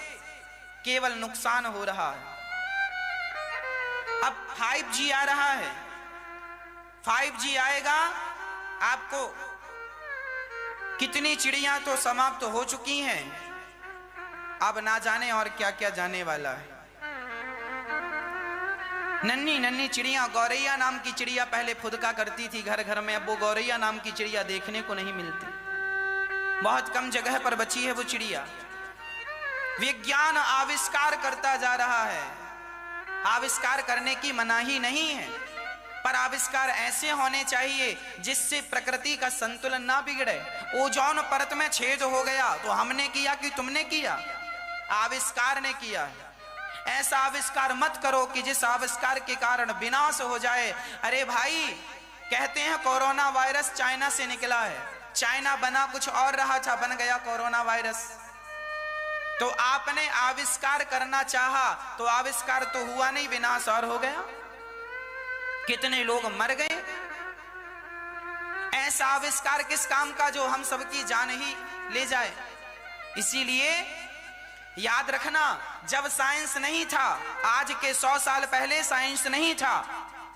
[SPEAKER 1] केवल नुकसान हो रहा है। अब 5G आ रहा है, 5G आएगा, आपको कितनी चिड़ियां तो समाप्त हो चुकी हैं, अब ना जाने और क्या क्या जाने वाला है। नन्ही नन्ही चिड़िया, गौरैया नाम की चिड़िया पहले फुदका करती थी घर घर में, अब वो गौरैया नाम की चिड़िया देखने को नहीं मिलती। बहुत कम जगह पर बची है वो चिड़िया। विज्ञान आविष्कार करता जा रहा है, आविष्कार करने की मनाही नहीं है, पर आविष्कार ऐसे होने चाहिए जिससे प्रकृति का संतुलन ना बिगड़े। ओजोन परत में छेद हो गया तो हमने किया कि तुमने किया? आविष्कार ने किया है। ऐसा आविष्कार मत करो कि जिस आविष्कार के कारण विनाश हो जाए। अरे भाई, कहते हैं कोरोना वायरस चाइना से निकला है, चाइना बना कुछ और रहा था, बन गया कोरोना वायरस। तो आपने आविष्कार करना चाहा तो आविष्कार तो हुआ नहीं, विनाश और हो गया। कितने लोग मर गए। ऐसा आविष्कार किस काम का जो हम सबकी जान ही ले जाए। इसीलिए याद रखना, जब साइंस नहीं था, आज के 100 साल पहले साइंस नहीं था,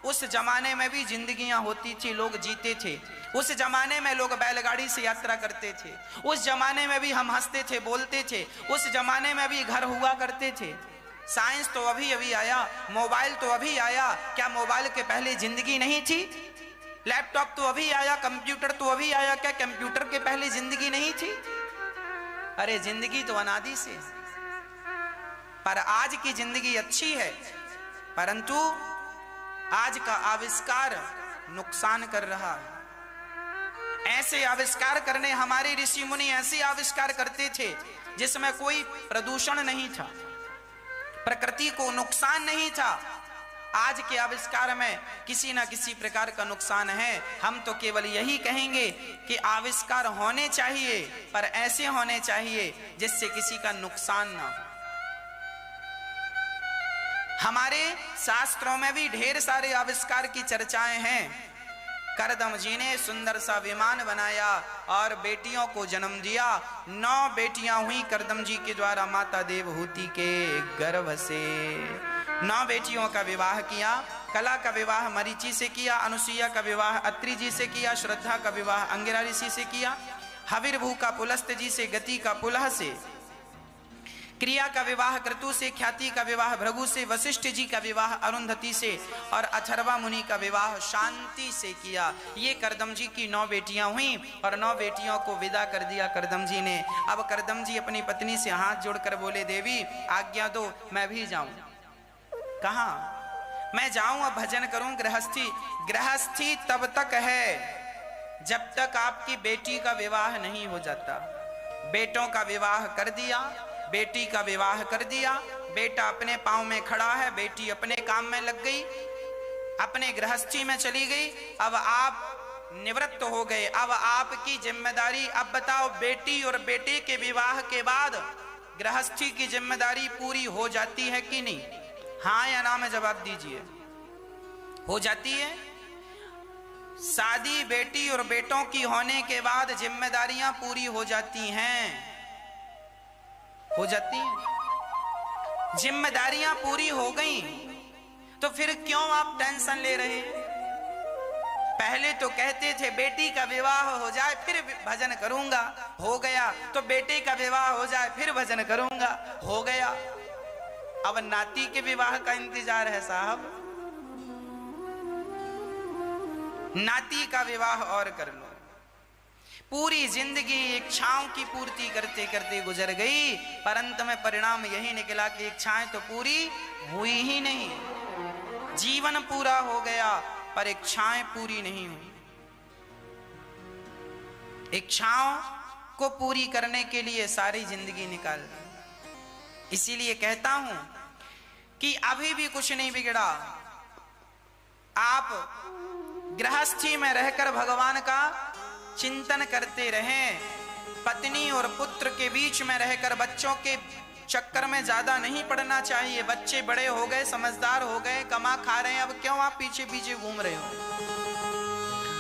[SPEAKER 1] उस जमाने में भी जिंदगियां होती थी, लोग जीते थे। उस जमाने में लोग बैलगाड़ी से यात्रा करते थे, उस जमाने में भी हम हंसते थे, बोलते थे, उस जमाने में भी घर हुआ करते थे। साइंस तो अभी अभी आया, मोबाइल तो अभी आया। क्या मोबाइल के पहले जिंदगी नहीं थी? लैपटॉप तो अभी आया, कंप्यूटर तो अभी आया। क्या कंप्यूटर के पहले जिंदगी नहीं थी? अरे जिंदगी तो अनादि से। पर आज की जिंदगी अच्छी है, परंतु आज का आविष्कार नुकसान कर रहा है। ऐसे आविष्कार करने, हमारे ऋषि मुनि ऐसे आविष्कार करते थे जिसमें कोई प्रदूषण नहीं था, प्रकृति को नुकसान नहीं था। आज के आविष्कार में किसी ना किसी प्रकार का नुकसान है। हम तो केवल यही कहेंगे कि आविष्कार होने चाहिए, पर ऐसे होने चाहिए जिससे किसी का नुकसान ना हो। हमारे शास्त्रों में भी ढेर सारे आविष्कार की चर्चाएं हैं। करदम जी ने सुंदर सा विमान बनाया और बेटियों को जन्म दिया। 9 बेटियां हुई करदम जी के द्वारा माता देवहूति के गर्भ से। 9 बेटियों का विवाह किया। कला का विवाह मरीचि से किया, अनुसुईया का विवाह अत्रि जी से किया, श्रद्धा का विवाह अंगिरा ऋषि से किया, हविर्भू का पुलस्त जी से, गति का पुलह से, क्रिया का विवाह क्रतु से, ख्याति का विवाह भृगु से, वशिष्ठ जी का विवाह अरुंधति से और अथर्वा मुनि का विवाह शांति से किया। ये करदम जी की 9 बेटियां हुई और 9 बेटियों को विदा कर दिया करदम जी ने। अब करदम जी अपनी पत्नी से हाथ जोड़कर बोले, देवी आज्ञा दो, मैं भी जाऊं। कहां? मैं जाऊं, अब भजन करूं। गृहस्थी, गृहस्थी तब तक है जब तक आपकी बेटी का विवाह नहीं हो जाता। बेटों का विवाह कर दिया, बेटी का विवाह कर दिया, बेटा अपने पांव में खड़ा है, बेटी अपने काम में लग गई, अपने गृहस्थी में चली गई। अब आप निवृत्त हो गए, अब आपकी जिम्मेदारी। अब बताओ, बेटी और बेटे के विवाह के बाद गृहस्थी की जिम्मेदारी पूरी हो जाती है कि नहीं? हाँ या ना में जवाब दीजिए। हो जाती है। शादी बेटी और बेटों की होने के बाद जिम्मेदारियां पूरी हो जाती हैं, हो जाती हैं। जिम्मेदारियां पूरी हो गई तो फिर क्यों आप टेंशन ले रहे हैं? पहले तो कहते थे बेटी का विवाह हो जाए फिर भजन करूंगा, हो गया। तो बेटे का विवाह हो जाए फिर भजन करूंगा, हो गया। अब नाती के विवाह का इंतजार है साहब। नाती का विवाह और कर लो। पूरी जिंदगी इच्छाओं की पूर्ति करते करते गुजर गई, परंतु में परिणाम यही निकला कि इच्छाएं तो पूरी हुई ही नहीं। जीवन पूरा हो गया पर इच्छाएं पूरी नहीं हुई। इच्छाओं को पूरी करने के लिए सारी जिंदगी निकाल दी। इसीलिए कहता हूं कि अभी भी कुछ नहीं बिगड़ा। आप गृहस्थी में रहकर भगवान का चिंतन करते रहें। पत्नी और पुत्र के बीच में रहकर बच्चों के चक्कर में ज्यादा नहीं पड़ना चाहिए। बच्चे बड़े हो गए, समझदार हो गए, कमा खा रहे हैं, अब क्यों आप पीछे पीछे घूम रहे हो?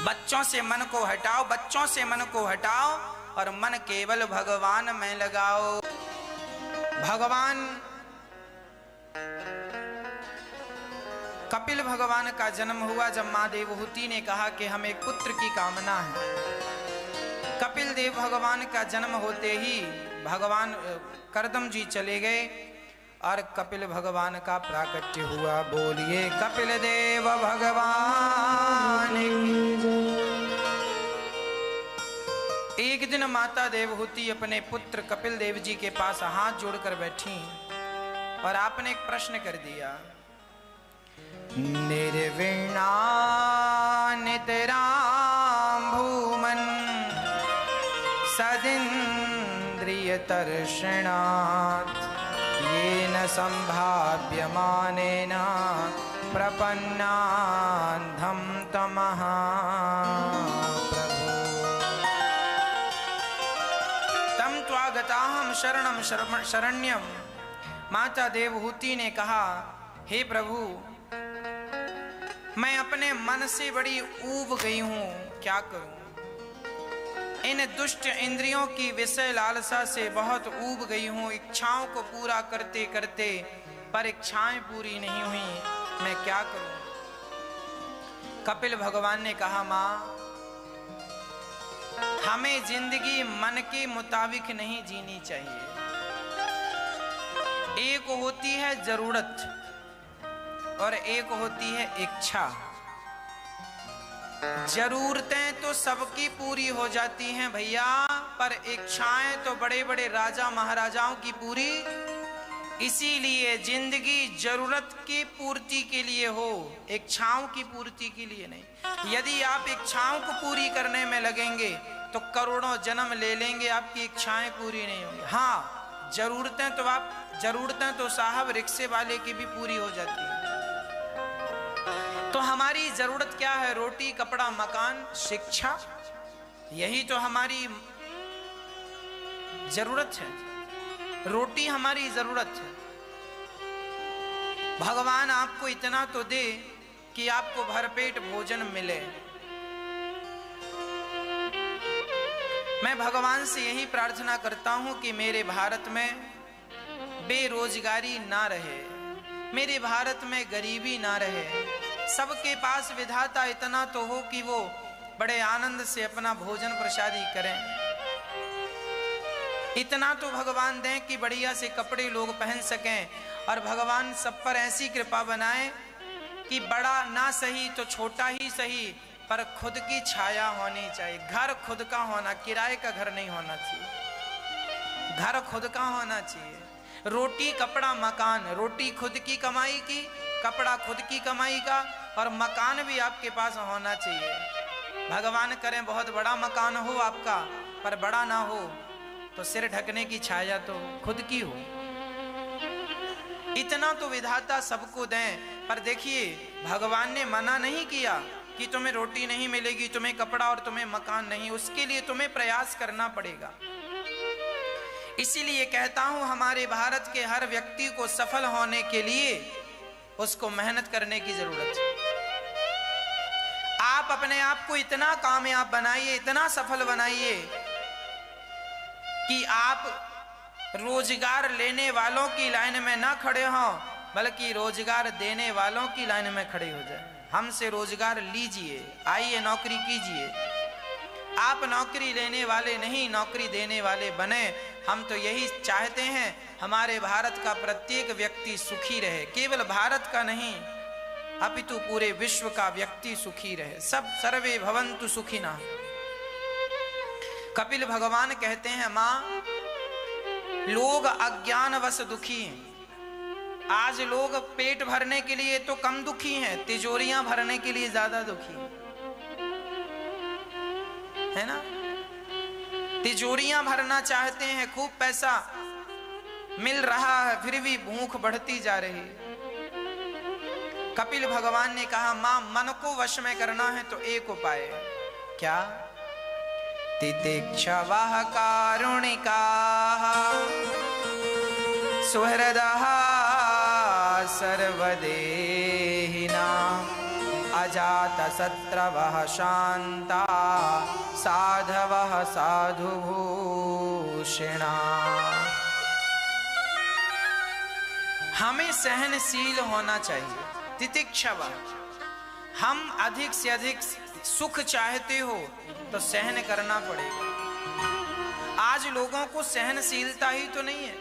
[SPEAKER 1] बच्चों से मन को हटाओ, बच्चों से मन को हटाओ और मन केवल भगवान में लगाओ। भगवान कपिल भगवान का जन्म हुआ जब मां देवहूति ने कहा कि हमें एक पुत्र की कामना है। कपिल देव भगवान का जन्म होते ही भगवान करदम जी चले गए और कपिल भगवान का प्राकट्य हुआ। बोलिए कपिल देव भगवान की। एक दिन माता देवहूति अपने पुत्र कपिल देव जी के पास हाथ जोड़कर बैठी और आपने एक प्रश्न कर दिया। निर्विणा नितरां भूमन् सदिन्द्रिय तर्षणात् येन संभाव्यमानेन प्रपन्नान्धं तमः प्रभु तम त्वागताहं शरणं शरण्यं। माता देवहूति ने कहा, हे प्रभु, मैं अपने मन से बड़ी ऊब गई हूं, क्या करूं? इन दुष्ट इंद्रियों की विषय लालसा से बहुत ऊब गई हूं। इच्छाओं को पूरा करते करते पर इच्छाएं पूरी नहीं हुई, मैं क्या करूं? कपिल भगवान ने कहा, मां, हमें जिंदगी मन के मुताबिक नहीं जीनी चाहिए। एक होती है जरूरत और एक होती है इच्छा। जरूरतें तो सबकी पूरी हो जाती हैं भैया, पर इच्छाएं तो बड़े बड़े राजा महाराजाओं की पूरी इसीलिए जिंदगी जरूरत की पूर्ति के लिए हो, इच्छाओं की पूर्ति के लिए नहीं। यदि आप इच्छाओं को पूरी करने में लगेंगे तो करोड़ों जन्म ले लेंगे, आपकी इच्छाएं पूरी नहीं होंगी। हाँ, जरूरतें तो साहब रिक्शे वाले की भी पूरी हो जाती है। तो हमारी जरूरत क्या है? रोटी, कपड़ा, मकान, शिक्षा, यही तो हमारी जरूरत है। रोटी हमारी जरूरत है। भगवान आपको इतना तो दे कि आपको भरपेट भोजन मिले। मैं भगवान से यही प्रार्थना करता हूं कि मेरे भारत में बेरोजगारी ना रहे, मेरे भारत में गरीबी ना रहे, सबके पास विधाता इतना तो हो कि वो बड़े आनंद से अपना भोजन प्रसादी करें। इतना तो भगवान दें कि बढ़िया से कपड़े लोग पहन सकें, और भगवान सब पर ऐसी कृपा बनाए कि बड़ा ना सही तो छोटा ही सही, पर खुद की छाया होनी चाहिए। घर खुद का होना, किराए का घर नहीं होना चाहिए, घर खुद का होना चाहिए। रोटी, कपड़ा, मकान, रोटी खुद की कमाई की, कपड़ा खुद की कमाई का, और मकान भी आपके पास होना चाहिए। भगवान करें बहुत बड़ा मकान हो आपका, पर बड़ा ना हो तो सिर ढकने की छाया तो खुद की हो। इतना तो विधाता सबको दें। पर देखिए, भगवान ने मना नहीं किया कि तुम्हें रोटी नहीं मिलेगी, तुम्हें कपड़ा और तुम्हें मकान नहीं, उसके लिए तुम्हें प्रयास करना पड़ेगा। इसीलिए कहता हूं, हमारे भारत के हर व्यक्ति को सफल होने के लिए उसको मेहनत करने की जरूरत है। आप अपने आप को इतना कामयाब बनाइए, इतना सफल बनाइए कि आप रोजगार लेने वालों की लाइन में ना खड़े हों, बल्कि रोजगार देने वालों की लाइन में खड़े हो जाए। हमसे रोजगार लीजिए, आइए नौकरी कीजिए। आप नौकरी लेने वाले नहीं, नौकरी देने वाले बने। हम तो यही चाहते हैं, हमारे भारत का प्रत्येक व्यक्ति सुखी रहे। केवल भारत का नहीं, अपितु पूरे विश्व का व्यक्ति सुखी रहे। सब सर्वे भवन्तु सुखिनः। कपिल भगवान कहते हैं, मां, लोग अज्ञानवश दुखी हैं। आज लोग पेट भरने के लिए तो कम दुखी हैं, तिजोरियां भरने के लिए ज्यादा दुखी है ना। तिजोरियां भरना चाहते हैं, खूब पैसा मिल रहा है, फिर भी भूख बढ़ती जा रही। कपिल भगवान ने कहा, मां, मन को वश में करना है तो एक उपाय है। क्या? तितिक्षवः कारुणिकाः सुहृदः सर्वदेहिनां अजातशत्रवः शान्ता साधवः साधुभूषिणा। हमें सहनशील होना चाहिए। तितिक्षवः, हम अधिक से अधिक सुख चाहते हो तो सहन करना पड़ेगा। आज लोगों को सहनशीलता ही तो नहीं है,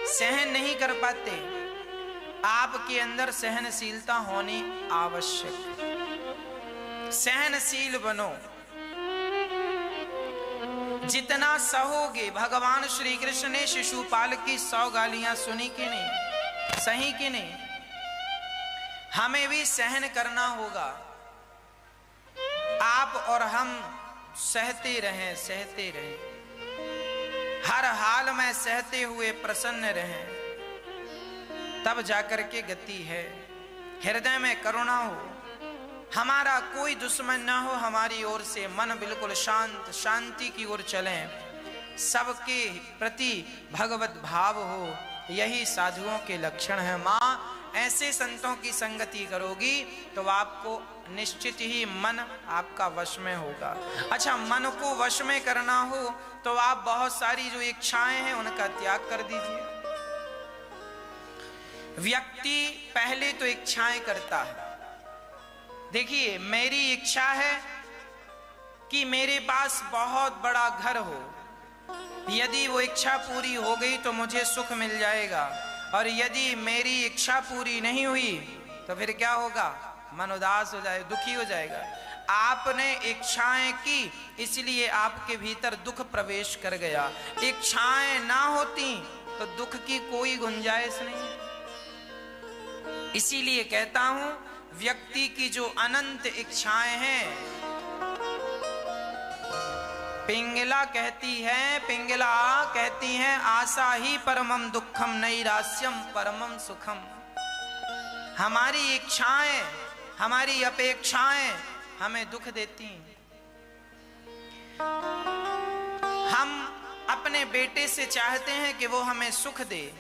[SPEAKER 1] सहन नहीं कर पाते। आपके अंदर सहनशीलता होनी आवश्यक है। सहनशील बनो, जितना सहोगे। भगवान श्री कृष्ण ने शिशुपाल की 100 गालियां सुनी कि नहीं, सही कि नहीं? हमें भी सहन करना होगा। आप और हम सहते रहें, सहते रहें, हर हाल में सहते हुए प्रसन्न रहें, तब जाकर के गति है। हृदय में करुणा हो, हमारा कोई दुश्मन ना हो हमारी ओर से, मन बिल्कुल शांत, शांति की ओर चलें, सबके प्रति भगवत भाव हो, यही साधुओं के लक्षण है। माँ, ऐसे संतों की संगति करोगी तो आपको निश्चित ही मन आपका वश में होगा। अच्छा, मन को वश में करना हो तो आप बहुत सारी जो इच्छाएं हैं उनका त्याग कर दीजिए। व्यक्ति पहले तो इच्छाएं करता है। देखिए, मेरी इच्छा है कि मेरे पास बहुत बड़ा घर हो, यदि वो इच्छा पूरी हो गई तो मुझे सुख मिल जाएगा, और यदि मेरी इच्छा पूरी नहीं हुई तो फिर क्या होगा? मन उदास हो जाएगा, दुखी हो जाएगा। आपने इच्छाएं की, इसलिए आपके भीतर दुख प्रवेश कर गया। इच्छाएं ना होती तो दुख की कोई गुंजाइश नहीं। इसीलिए कहता हूं, व्यक्ति की जो अनंत इच्छाएं हैं, पिंगला कहती हैं आशा ही परमम दुखम नैरास्यम परमम सुखम। हमारी इच्छाएं, हमारी अपेक्षाएं हमें दुख देती हैं। हम अपने बेटे से चाहते हैं कि वो हमें सुख दे।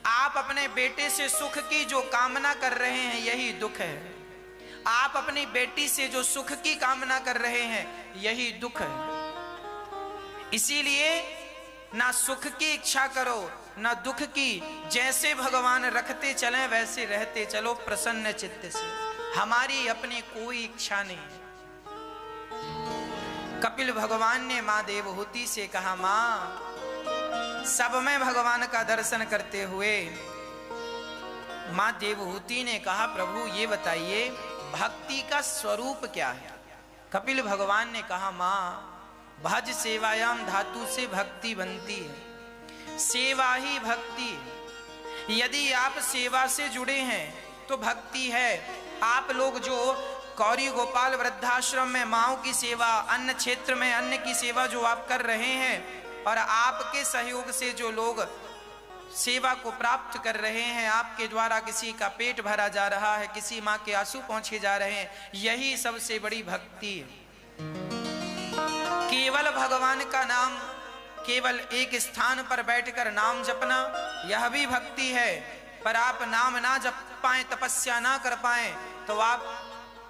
[SPEAKER 1] आप अपने बेटे से सुख की जो कामना कर रहे हैं यही दुख है। आप अपनी बेटी से जो सुख की कामना कर रहे हैं यही दुख है। इसीलिए ना सुख की इच्छा करो ना दुख की। जैसे भगवान रखते चलें वैसे रहते चलो प्रसन्न चित्त से। हमारी अपनी कोई इच्छा नहीं। कपिल भगवान ने मां देवहूति से कहा, मां सब में भगवान का दर्शन करते हुए मां देवहूति ने कहा, प्रभु ये बताइए भक्ति का स्वरूप क्या है। कपिल भगवान ने कहा, मां भज सेवायाम धातु से भक्ति बनती है। सेवा ही भक्ति है। यदि आप सेवा से जुड़े हैं तो भक्ति है। आप लोग जो कौरी गोपाल वृद्धाश्रम में माओ की सेवा, अन्न क्षेत्र में अन्न की सेवा जो आप कर रहे हैं, और आपके सहयोग से जो लोग सेवा को प्राप्त कर रहे हैं, आपके द्वारा किसी का पेट भरा जा रहा है, किसी माँ के आंसू पहुंचे जा रहे हैं, यही सबसे बड़ी भक्ति है। केवल भगवान का नाम, केवल एक स्थान पर बैठकर नाम जपना, यह भी भक्ति है। पर आप नाम ना जप पाए, तपस्या ना कर पाए, तो आप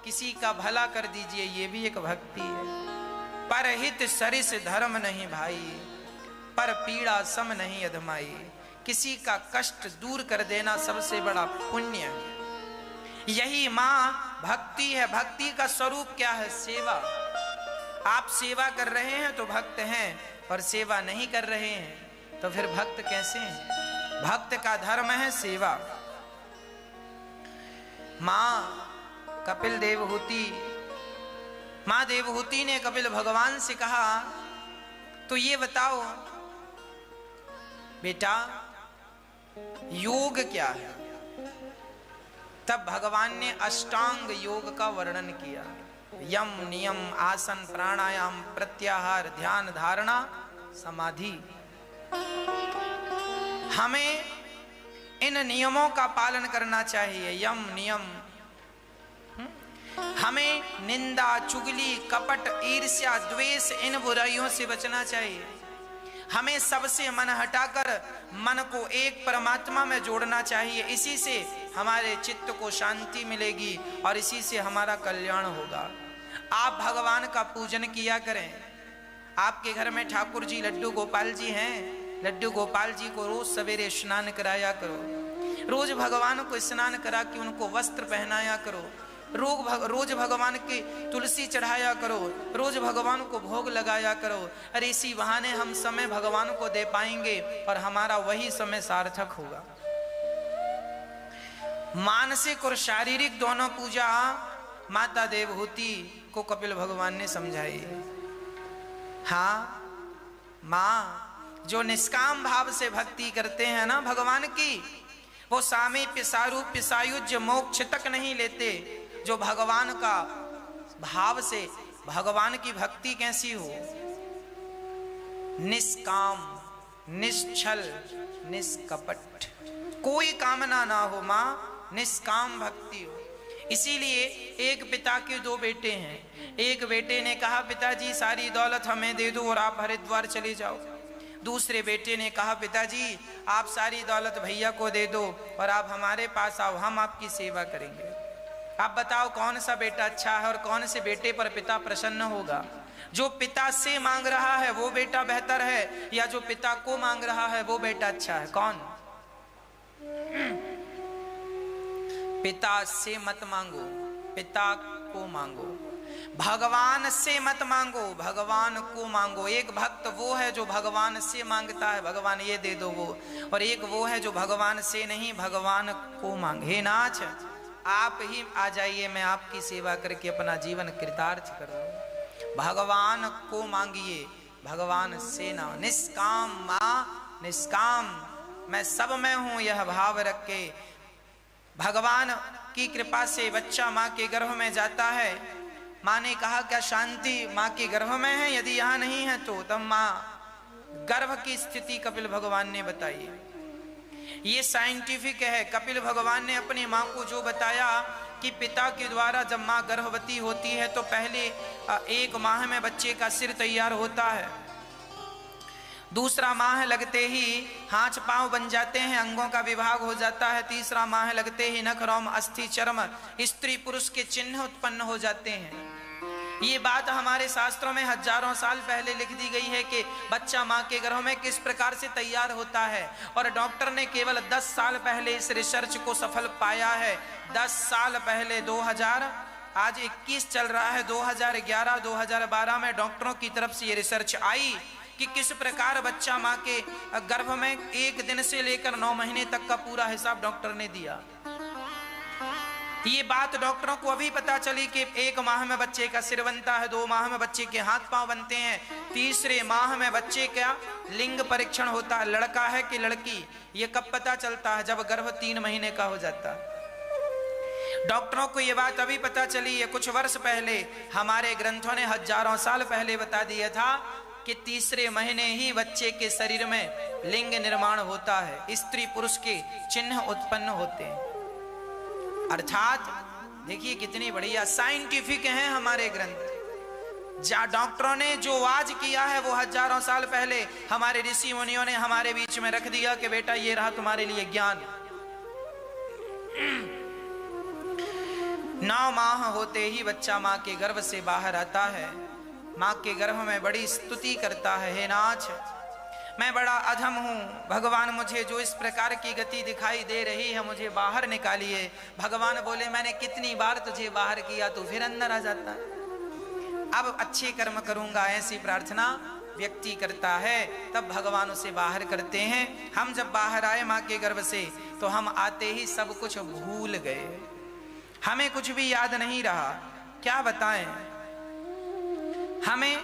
[SPEAKER 1] किसी का भला कर दीजिए, ये भी एक भक्ति है। परहित सरिस धर्म नहीं भाई, पर पीड़ा सम नहीं अधमाई। किसी का कष्ट दूर कर देना सबसे बड़ा पुण्य है। यही मां भक्ति है। भक्ति का स्वरूप क्या है? सेवा। आप सेवा कर रहे हैं तो भक्त हैं, और सेवा नहीं कर रहे हैं तो फिर भक्त कैसे हैं? भक्त का धर्म है सेवा। मां देवहूति ने कपिल भगवान से कहा, तो ये बताओ बेटा योग क्या है? तब भगवान ने अष्टांग योग का वर्णन किया। यम नियम आसन प्राणायाम प्रत्याहार ध्यान धारणा समाधि। हमें इन नियमों का पालन करना चाहिए। यम नियम। हमें निंदा चुगली कपट ईर्ष्या द्वेष इन बुराइयों से बचना चाहिए। हमें सबसे मन हटाकर मन को एक परमात्मा में जोड़ना चाहिए। इसी से हमारे चित्त को शांति मिलेगी और इसी से हमारा कल्याण होगा। आप भगवान का पूजन किया करें। आपके घर में ठाकुर जी लड्डू गोपाल जी हैं, लड्डू गोपाल जी को रोज सवेरे स्नान कराया करो। रोज भगवान को स्नान करा के उनको वस्त्र पहनाया करो। रोज भगवान की तुलसी चढ़ाया करो। रोज भगवान को भोग लगाया करो। अरे इसी बहाने हम समय भगवान को दे पाएंगे और हमारा वही समय सार्थक होगा। मानसिक और शारीरिक दोनों पूजा माता देवहूति को कपिल भगवान ने समझाई। हाँ, माँ जो निष्काम भाव से भक्ति करते हैं ना भगवान की, वो सामीप्य सारूप्य सायुज्य मोक्ष तक नहीं लेते। जो भगवान का भाव से, भगवान की भक्ति कैसी हो? निष्काम निश्चल निष्कपट, कोई कामना ना हो माँ, निष्काम भक्ति हो। इसीलिए एक पिता के दो बेटे हैं। एक बेटे ने कहा पिताजी सारी दौलत हमें दे दो और आप हरिद्वार चले जाओ। दूसरे बेटे ने कहा पिताजी आप सारी दौलत भैया को दे दो और आप हमारे पास आओ, हम आपकी सेवा करेंगे। आप बताओ कौन सा बेटा अच्छा है और कौन से बेटे पर पिता प्रसन्न होगा? जो पिता से मांग रहा है वो बेटा बेहतर है या जो पिता को मांग रहा है वो बेटा अच्छा है? कौन? पिता से मत मांगो, पिता को मांगो। भगवान से मत मांगो, भगवान को मांगो। एक भक्त वो है जो भगवान से मांगता है भगवान ये दे दो वो, और एक वो है जो भगवान से नहीं भगवान को मांगे। हे नाथ आप ही आ जाइए, मैं आपकी सेवा करके अपना जीवन कृतार्थ करूं। भगवान को मांगिए, भगवान से ना। निष्काम माँ निष्काम मैं सब में हूं यह भाव रख के भगवान की कृपा से बच्चा माँ के गर्भ में जाता है। माँ ने कहा क्या शांति माँ के गर्भ में है? यदि यहाँ नहीं है तो तब माँ गर्भ की स्थिति कपिल भगवान ने बताई। ये साइंटिफिक है। कपिल भगवान ने अपनी माँ को जो बताया कि पिता के द्वारा जब माँ गर्भवती होती है तो पहले 1 माह में बच्चे का सिर तैयार होता है, दूसरा माह लगते ही हाथ पांव बन जाते हैं, अंगों का विभाग हो जाता है, तीसरा माह लगते ही नख रोम अस्थि चर्म स्त्री पुरुष के चिन्ह उत्पन्न हो जाते हैं। ये बात हमारे शास्त्रों में हजारों साल पहले लिख दी गई है कि बच्चा माँ के गर्भ में किस प्रकार से तैयार होता है, और डॉक्टर ने केवल 10 साल पहले इस रिसर्च को सफल पाया है। 10 साल पहले 2000 आज 21 चल रहा है, 2011 2012 में डॉक्टरों की तरफ से ये रिसर्च आई कि किस प्रकार बच्चा माँ के गर्भ में 1 दिन से लेकर 9 महीने तक का पूरा हिसाब डॉक्टर ने दिया। ये बात डॉक्टरों को अभी पता चली कि 1 माह में बच्चे का सिर बनता है, 2 माह में बच्चे के हाथ पांव बनते हैं, तीसरे माह में बच्चे का लिंग परीक्षण होता है, लड़का है कि लड़की। ये कब पता चलता है? जब गर्भ 3 महीने का हो जाता है। डॉक्टरों को ये बात अभी पता चली है। कुछ वर्ष पहले हमारे ग्रंथों ने हजारों साल पहले बता दिया था कि तीसरे महीने ही बच्चे के शरीर में लिंग निर्माण होता है, स्त्री पुरुष के चिन्ह उत्पन्न होते हैं। अर्थात देखिए कितनी बढ़िया साइंटिफिक हैं हमारे ग्रंथ। जहाँ डॉक्टरों ने जो आज किया है वो हजारों साल पहले हमारे ऋषि मुनियों ने हमारे बीच में रख दिया कि बेटा ये रहा तुम्हारे लिए ज्ञान। 9 माह होते ही बच्चा माँ के गर्भ से बाहर आता है, माँ के गर्भ में बड़ी स्तुति करता है, हे नाथ मैं बड़ा अधम हूँ, भगवान मुझे जो इस प्रकार की गति दिखाई दे रही है मुझे बाहर निकालिए। भगवान बोले मैंने कितनी बार तुझे बाहर किया, तू फिर अंदर आ जाता है। अब अच्छे कर्म करूंगा ऐसी प्रार्थना व्यक्ति करता है, तब भगवान उसे बाहर करते हैं। हम जब बाहर आए माँ के गर्भ से तो हम आते ही सब कुछ भूल गए, हमें कुछ भी याद नहीं रहा। क्या बताएं, हमें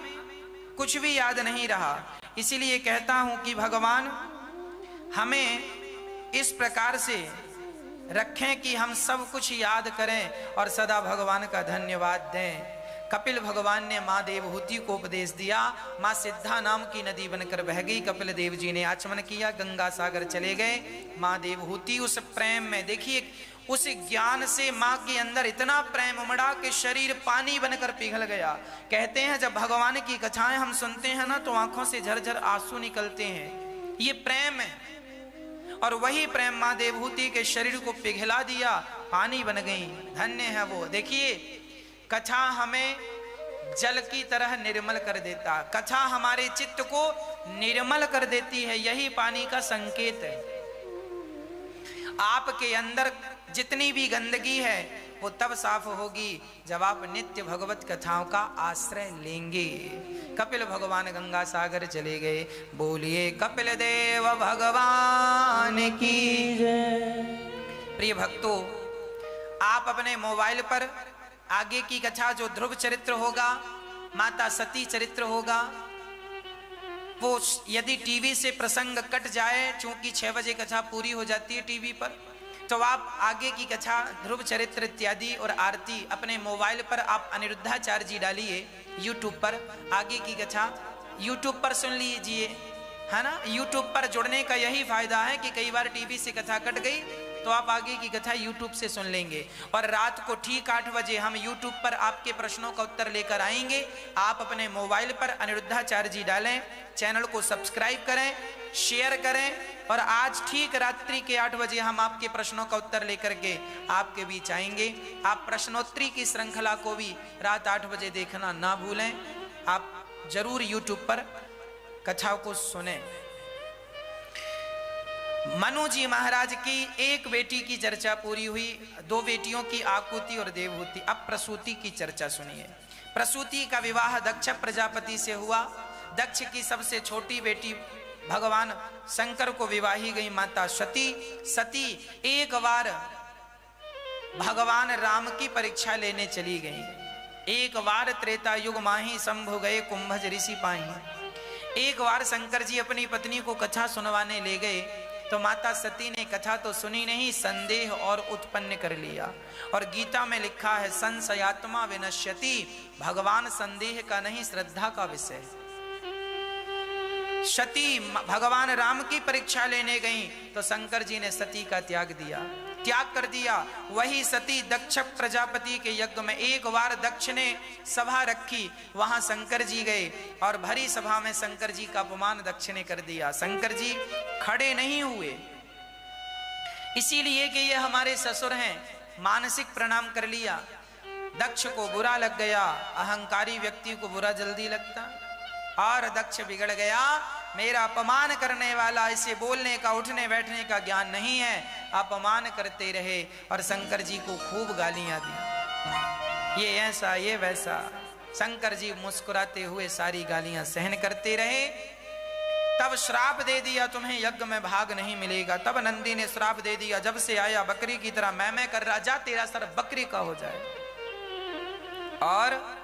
[SPEAKER 1] कुछ भी याद नहीं रहा। इसीलिए कहता हूं कि भगवान हमें इस प्रकार से रखें कि हम सब कुछ याद करें और सदा भगवान का धन्यवाद दें। कपिल भगवान ने माँ देवहूति को उपदेश दिया, माँ सिद्धा नाम की नदी बनकर बह गई। कपिल देव जी ने आचमन किया, गंगा सागर चले गए। माँ देवहूति उस प्रेम में, देखिए उस ज्ञान से माँ के अंदर इतना प्रेम उमड़ा कि शरीर पानी बनकर पिघल गया। कहते हैं जब भगवान की कथाएं हम सुनते हैं ना तो आंखों से झरझर आंसू निकलते हैं। ये प्रेम है, और वही प्रेम माँ देवहूति के शरीर को पिघला दिया, पानी बन गई। धन्य है वो। देखिए कथा हमें जल की तरह निर्मल कर देता, कथा हमारे चित्त को निर्मल कर देती है, यही पानी का संकेत है। आपके अंदर जितनी भी गंदगी है वो तब साफ होगी जब आप नित्य भगवत कथाओं का आश्रय लेंगे। कपिल भगवान गंगा सागर चले गए। बोलिए कपिल देव भगवान की जय। प्रिय भक्तों, आप अपने मोबाइल पर आगे की कथा जो ध्रुव चरित्र होगा, माता सती चरित्र होगा, वो यदि टीवी से प्रसंग कट जाए, चूंकि 6 बजे कथा पूरी हो जाती है टीवी पर, तो आप आगे की कथा ध्रुव चरित्र इत्यादि और आरती अपने मोबाइल पर आप अनिरुद्धाचार्य जी डालिए यूट्यूब पर, आगे की कथा यूट्यूब पर सुन लीजिए, है ना। यूट्यूब पर जुड़ने का यही फायदा है कि कई बार टीवी से कथा कट गई तो आप आगे की कथा यूट्यूब से सुन लेंगे। और रात को ठीक 8 बजे हम यूट्यूब पर आपके प्रश्नों का उत्तर लेकर आएंगे। आप अपने मोबाइल पर अनिरुद्धाचार्य जी डालें, चैनल को सब्सक्राइब करें, शेयर करें, और आज ठीक रात्रि के 8 बजे हम आपके प्रश्नों का उत्तर लेकर के आपके बीच आएंगे। आप प्रश्नोत्तरी की श्रृंखला को भी रात 8 बजे देखना ना भूलें। आप जरूर यूट्यूब पर कथाओं को सुने। मनु जी महाराज की एक बेटी की चर्चा पूरी हुई, 2 बेटियों की आकुति और देवहूति। अब प्रसूति की चर्चा सुनिए। प्रसूति का विवाह दक्ष प्रजापति से हुआ। दक्ष की सबसे छोटी बेटी भगवान शंकर को विवाही गई माता सती। सती एक बार भगवान राम की परीक्षा लेने चली गई। एक बार त्रेता युग माही शंभु गए कुंभज ऋषि पाही। एक बार शंकर जी अपनी पत्नी को कथा सुनवाने ले गए। तो माता सती ने कथा तो सुनी नहीं, संदेह और उत्पन्न कर लिया। और गीता में लिखा है संशयात्मा विनश्यति, भगवान संदेह का नहीं श्रद्धा का विषय। सती भगवान राम की परीक्षा लेने गई तो शंकर जी ने सती का त्याग कर दिया। वही सती दक्ष प्रजापति के यज्ञ में एक बार दक्ष ने सभा रखी, वहां शंकर जी गए और भरी सभा में शंकर जी का अपमान दक्ष ने कर दिया। शंकर जी खड़े नहीं हुए, इसीलिए कि ये हमारे ससुर हैं, मानसिक प्रणाम कर लिया। दक्ष को बुरा लग गया, अहंकारी व्यक्ति को बुरा जल्दी लगता, और दक्ष बिगड़ गया। मेरा अपमान करने वाला, इसे बोलने का उठने बैठने का ज्ञान नहीं है, अपमान करते रहे और शंकर जी को खूब गालियां दी, ये ऐसा ये वैसा। शंकर जी मुस्कुराते हुए सारी गालियां सहन करते रहे। तब श्राप दे दिया, तुम्हें यज्ञ में भाग नहीं मिलेगा। तब नंदी ने श्राप दे दिया, जब से आया बकरी की तरह मैं कर रहा, जा तेरा सर बकरी का हो जाए। और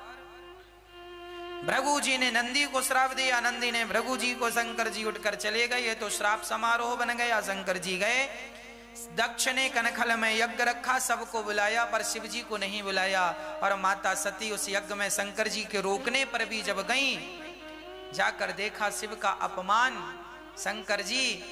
[SPEAKER 1] भृगु जी ने नंदी को श्राप दिया, नंदी ने भृगु जी को, शंकर जी उठकर चले गए। ये तो श्राप समारोह बन गया। शंकर जी गए, दक्ष ने कनखल में यज्ञ रखा, सबको बुलाया पर शिव जी को नहीं बुलाया। और माता सती उस यज्ञ में शंकर जी के रोकने पर भी जब गई, जाकर देखा शिव का अपमान, शंकर जी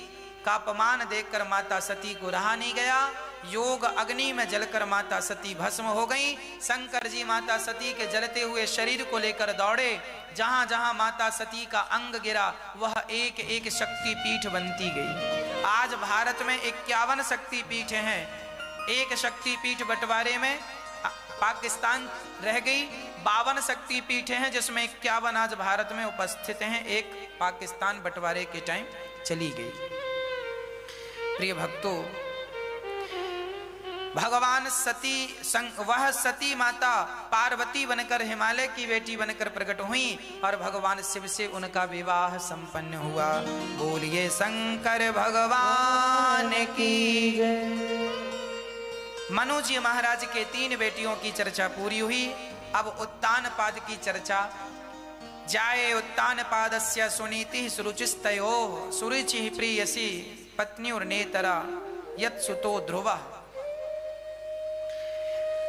[SPEAKER 1] का अपमान देखकर माता सती को रहा नहीं गया। योग अग्नि में जलकर माता सती भस्म हो गई। शंकर जी माता सती के जलते हुए शरीर को लेकर दौड़े, जहां जहां माता सती का अंग गिरा वह एक एक शक्ति पीठ बनती गई। आज भारत में 51 शक्ति पीठ हैं। एक शक्ति पीठ बंटवारे में पाकिस्तान रह गई, 52 शक्ति पीठ हैं, जिसमें 51 आज भारत में उपस्थित हैं। एक पाकिस्तान बंटवारे के टाइम चली गई। प्रिय भक्तों, भगवान वह सती माता पार्वती बनकर, हिमालय की बेटी बनकर प्रकट हुई और भगवान शिव से उनका विवाह संपन्न हुआ। बोलिए शंकर भगवान की जय। मनु जी महाराज के 3 बेटियों की चर्चा पूरी हुई। अब उत्तानपाद की चर्चा। जाये उत्तानपादस्य सुनीति सुरुचिस्तयोः, सुरुचि प्रियसी पत्नी और नेतरा यत्सुतो ध्रुवः।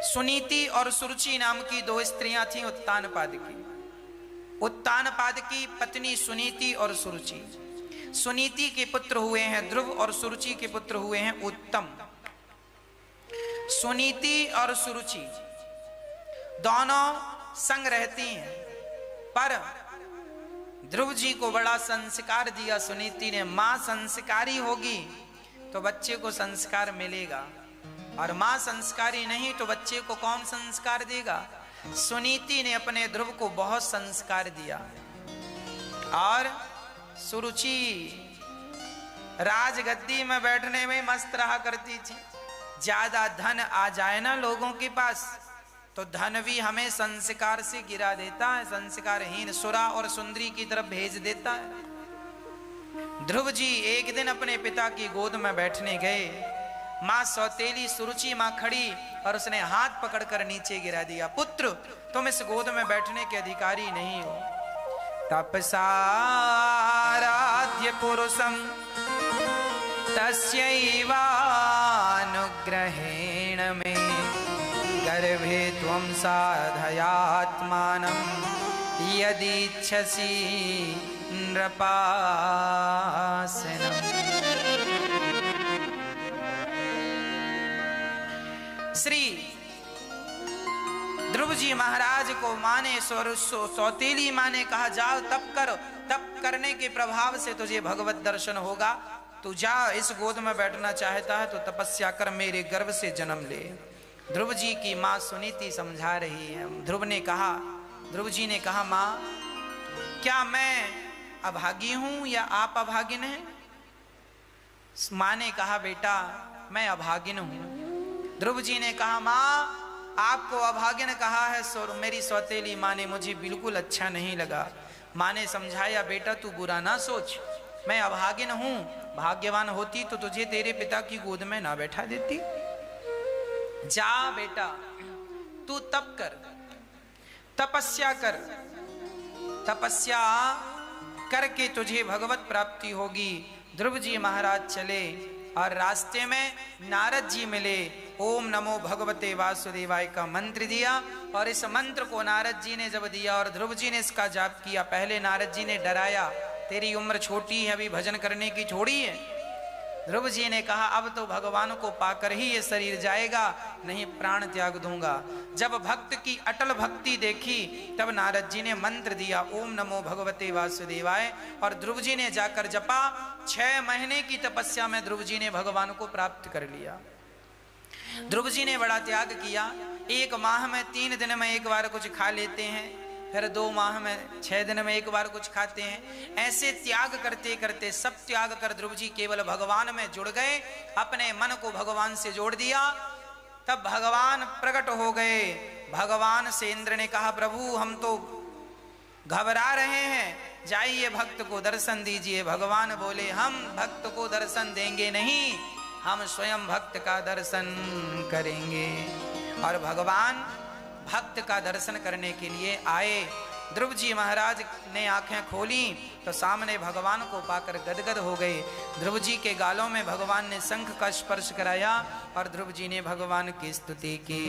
[SPEAKER 1] सुनीति और सुरुचि नाम की 2 स्त्रियां थीं उत्तानपाद की। उत्तानपाद की पत्नी सुनीति और सुरुचि। सुनीति के पुत्र हुए हैं ध्रुव और सुरुचि के पुत्र हुए हैं उत्तम। सुनीति और सुरुचि दोनों संग रहती हैं, पर ध्रुव जी को बड़ा संस्कार दिया सुनीति ने। मां संस्कारी होगी तो बच्चे को संस्कार मिलेगा, और मां संस्कारी नहीं तो बच्चे को कौन संस्कार देगा। सुनीति ने अपने ध्रुव को बहुत संस्कार दिया। और सुरुचि राजगद्दी में बैठने में मस्त रहा करती थी। ज्यादा धन आ जाए ना लोगों के पास तो धन भी हमें संस्कार से गिरा देता है, संस्कारहीन सुरा और सुंदरी की तरफ भेज देता है। ध्रुव जी एक दिन अपने पिता की गोद में बैठने गए। मां सौतेली सुरुचि मां खड़ी और उसने हाथ पकड़कर नीचे गिरा दिया। पुत्र, तुम इस गोद में बैठने के अधिकारी नहीं हो। तपसा आराध्य पुरुषम तस्यैवानुग्रहेण मे गर्भे त्वं साधयात्मानं यदीच्छसि नृपासनम्। श्री ध्रुव जी महाराज को माँ ने सौतेली माँ ने कहा, जाओ तप करो, तप करने के प्रभाव से तुझे भगवत दर्शन होगा। तू जा, इस गोद में बैठना चाहता है तो तपस्या कर, मेरे गर्भ से जन्म ले। ध्रुव जी की माँ सुनीति समझा रही है। ध्रुव जी ने कहा, माँ क्या मैं अभागी हूं या आप अभागिन हैं? माँ ने कहा, बेटा मैं अभागिन हूं। ध्रुव जी ने कहा, माँ आपको अभागिन कहा है मेरी सौतेली माँ ने, मुझे बिल्कुल अच्छा नहीं लगा। माँ ने समझाया, बेटा तू बुरा ना सोच, मैं अभागिन हूं, भाग्यवान होती तो तुझे तेरे पिता की गोद में ना बैठा देती। जा बेटा तू तप कर, तपस्या कर, तपस्या करके तुझे भगवत प्राप्ति होगी। ध्रुव जी महाराज चले और रास्ते में नारद जी मिले। ओम नमो भगवते वासुदेवाय का मंत्र दिया और इस मंत्र को नारद जी ने जब दिया और ध्रुव जी ने इसका जाप किया, पहले नारद जी ने डराया, तेरी उम्र छोटी है, अभी भजन करने की छोड़ी है। ध्रुव जी ने कहा अब तो भगवान को पाकर ही ये शरीर जाएगा, नहीं प्राण त्याग दूंगा। जब भक्त की अटल भक्ति देखी तब नारद जी ने मंत्र दिया ओम नमो भगवते वासुदेवाय और ध्रुव जी ने जाकर जपा। 6 महीने की तपस्या में ध्रुव जी ने भगवान को प्राप्त कर लिया। ध्रुव जी ने बड़ा त्याग किया। 1 माह में 3 दिन में एक बार कुछ खा लेते हैं, फिर 2 माह में 6 दिन में एक बार कुछ खाते हैं। ऐसे त्याग करते करते सब त्याग कर ध्रुव जी केवल भगवान में जुड़ गए, अपने मन को भगवान से जोड़ दिया। तब भगवान प्रकट हो गए। भगवान से इंद्र ने कहा प्रभु हम तो घबरा रहे हैं, जाइए भक्त को दर्शन दीजिए। भगवान बोले हम भक्त को दर्शन देंगे नहीं, हम स्वयं भक्त का दर्शन करेंगे। और भगवान भक्त का दर्शन करने के लिए आए। ध्रुव जी महाराज ने आंखें खोली तो सामने भगवान को पाकर गदगद हो गए। ध्रुव जी के गालों में भगवान ने शंख का स्पर्श कराया और ध्रुव जी ने भगवान की स्तुति की।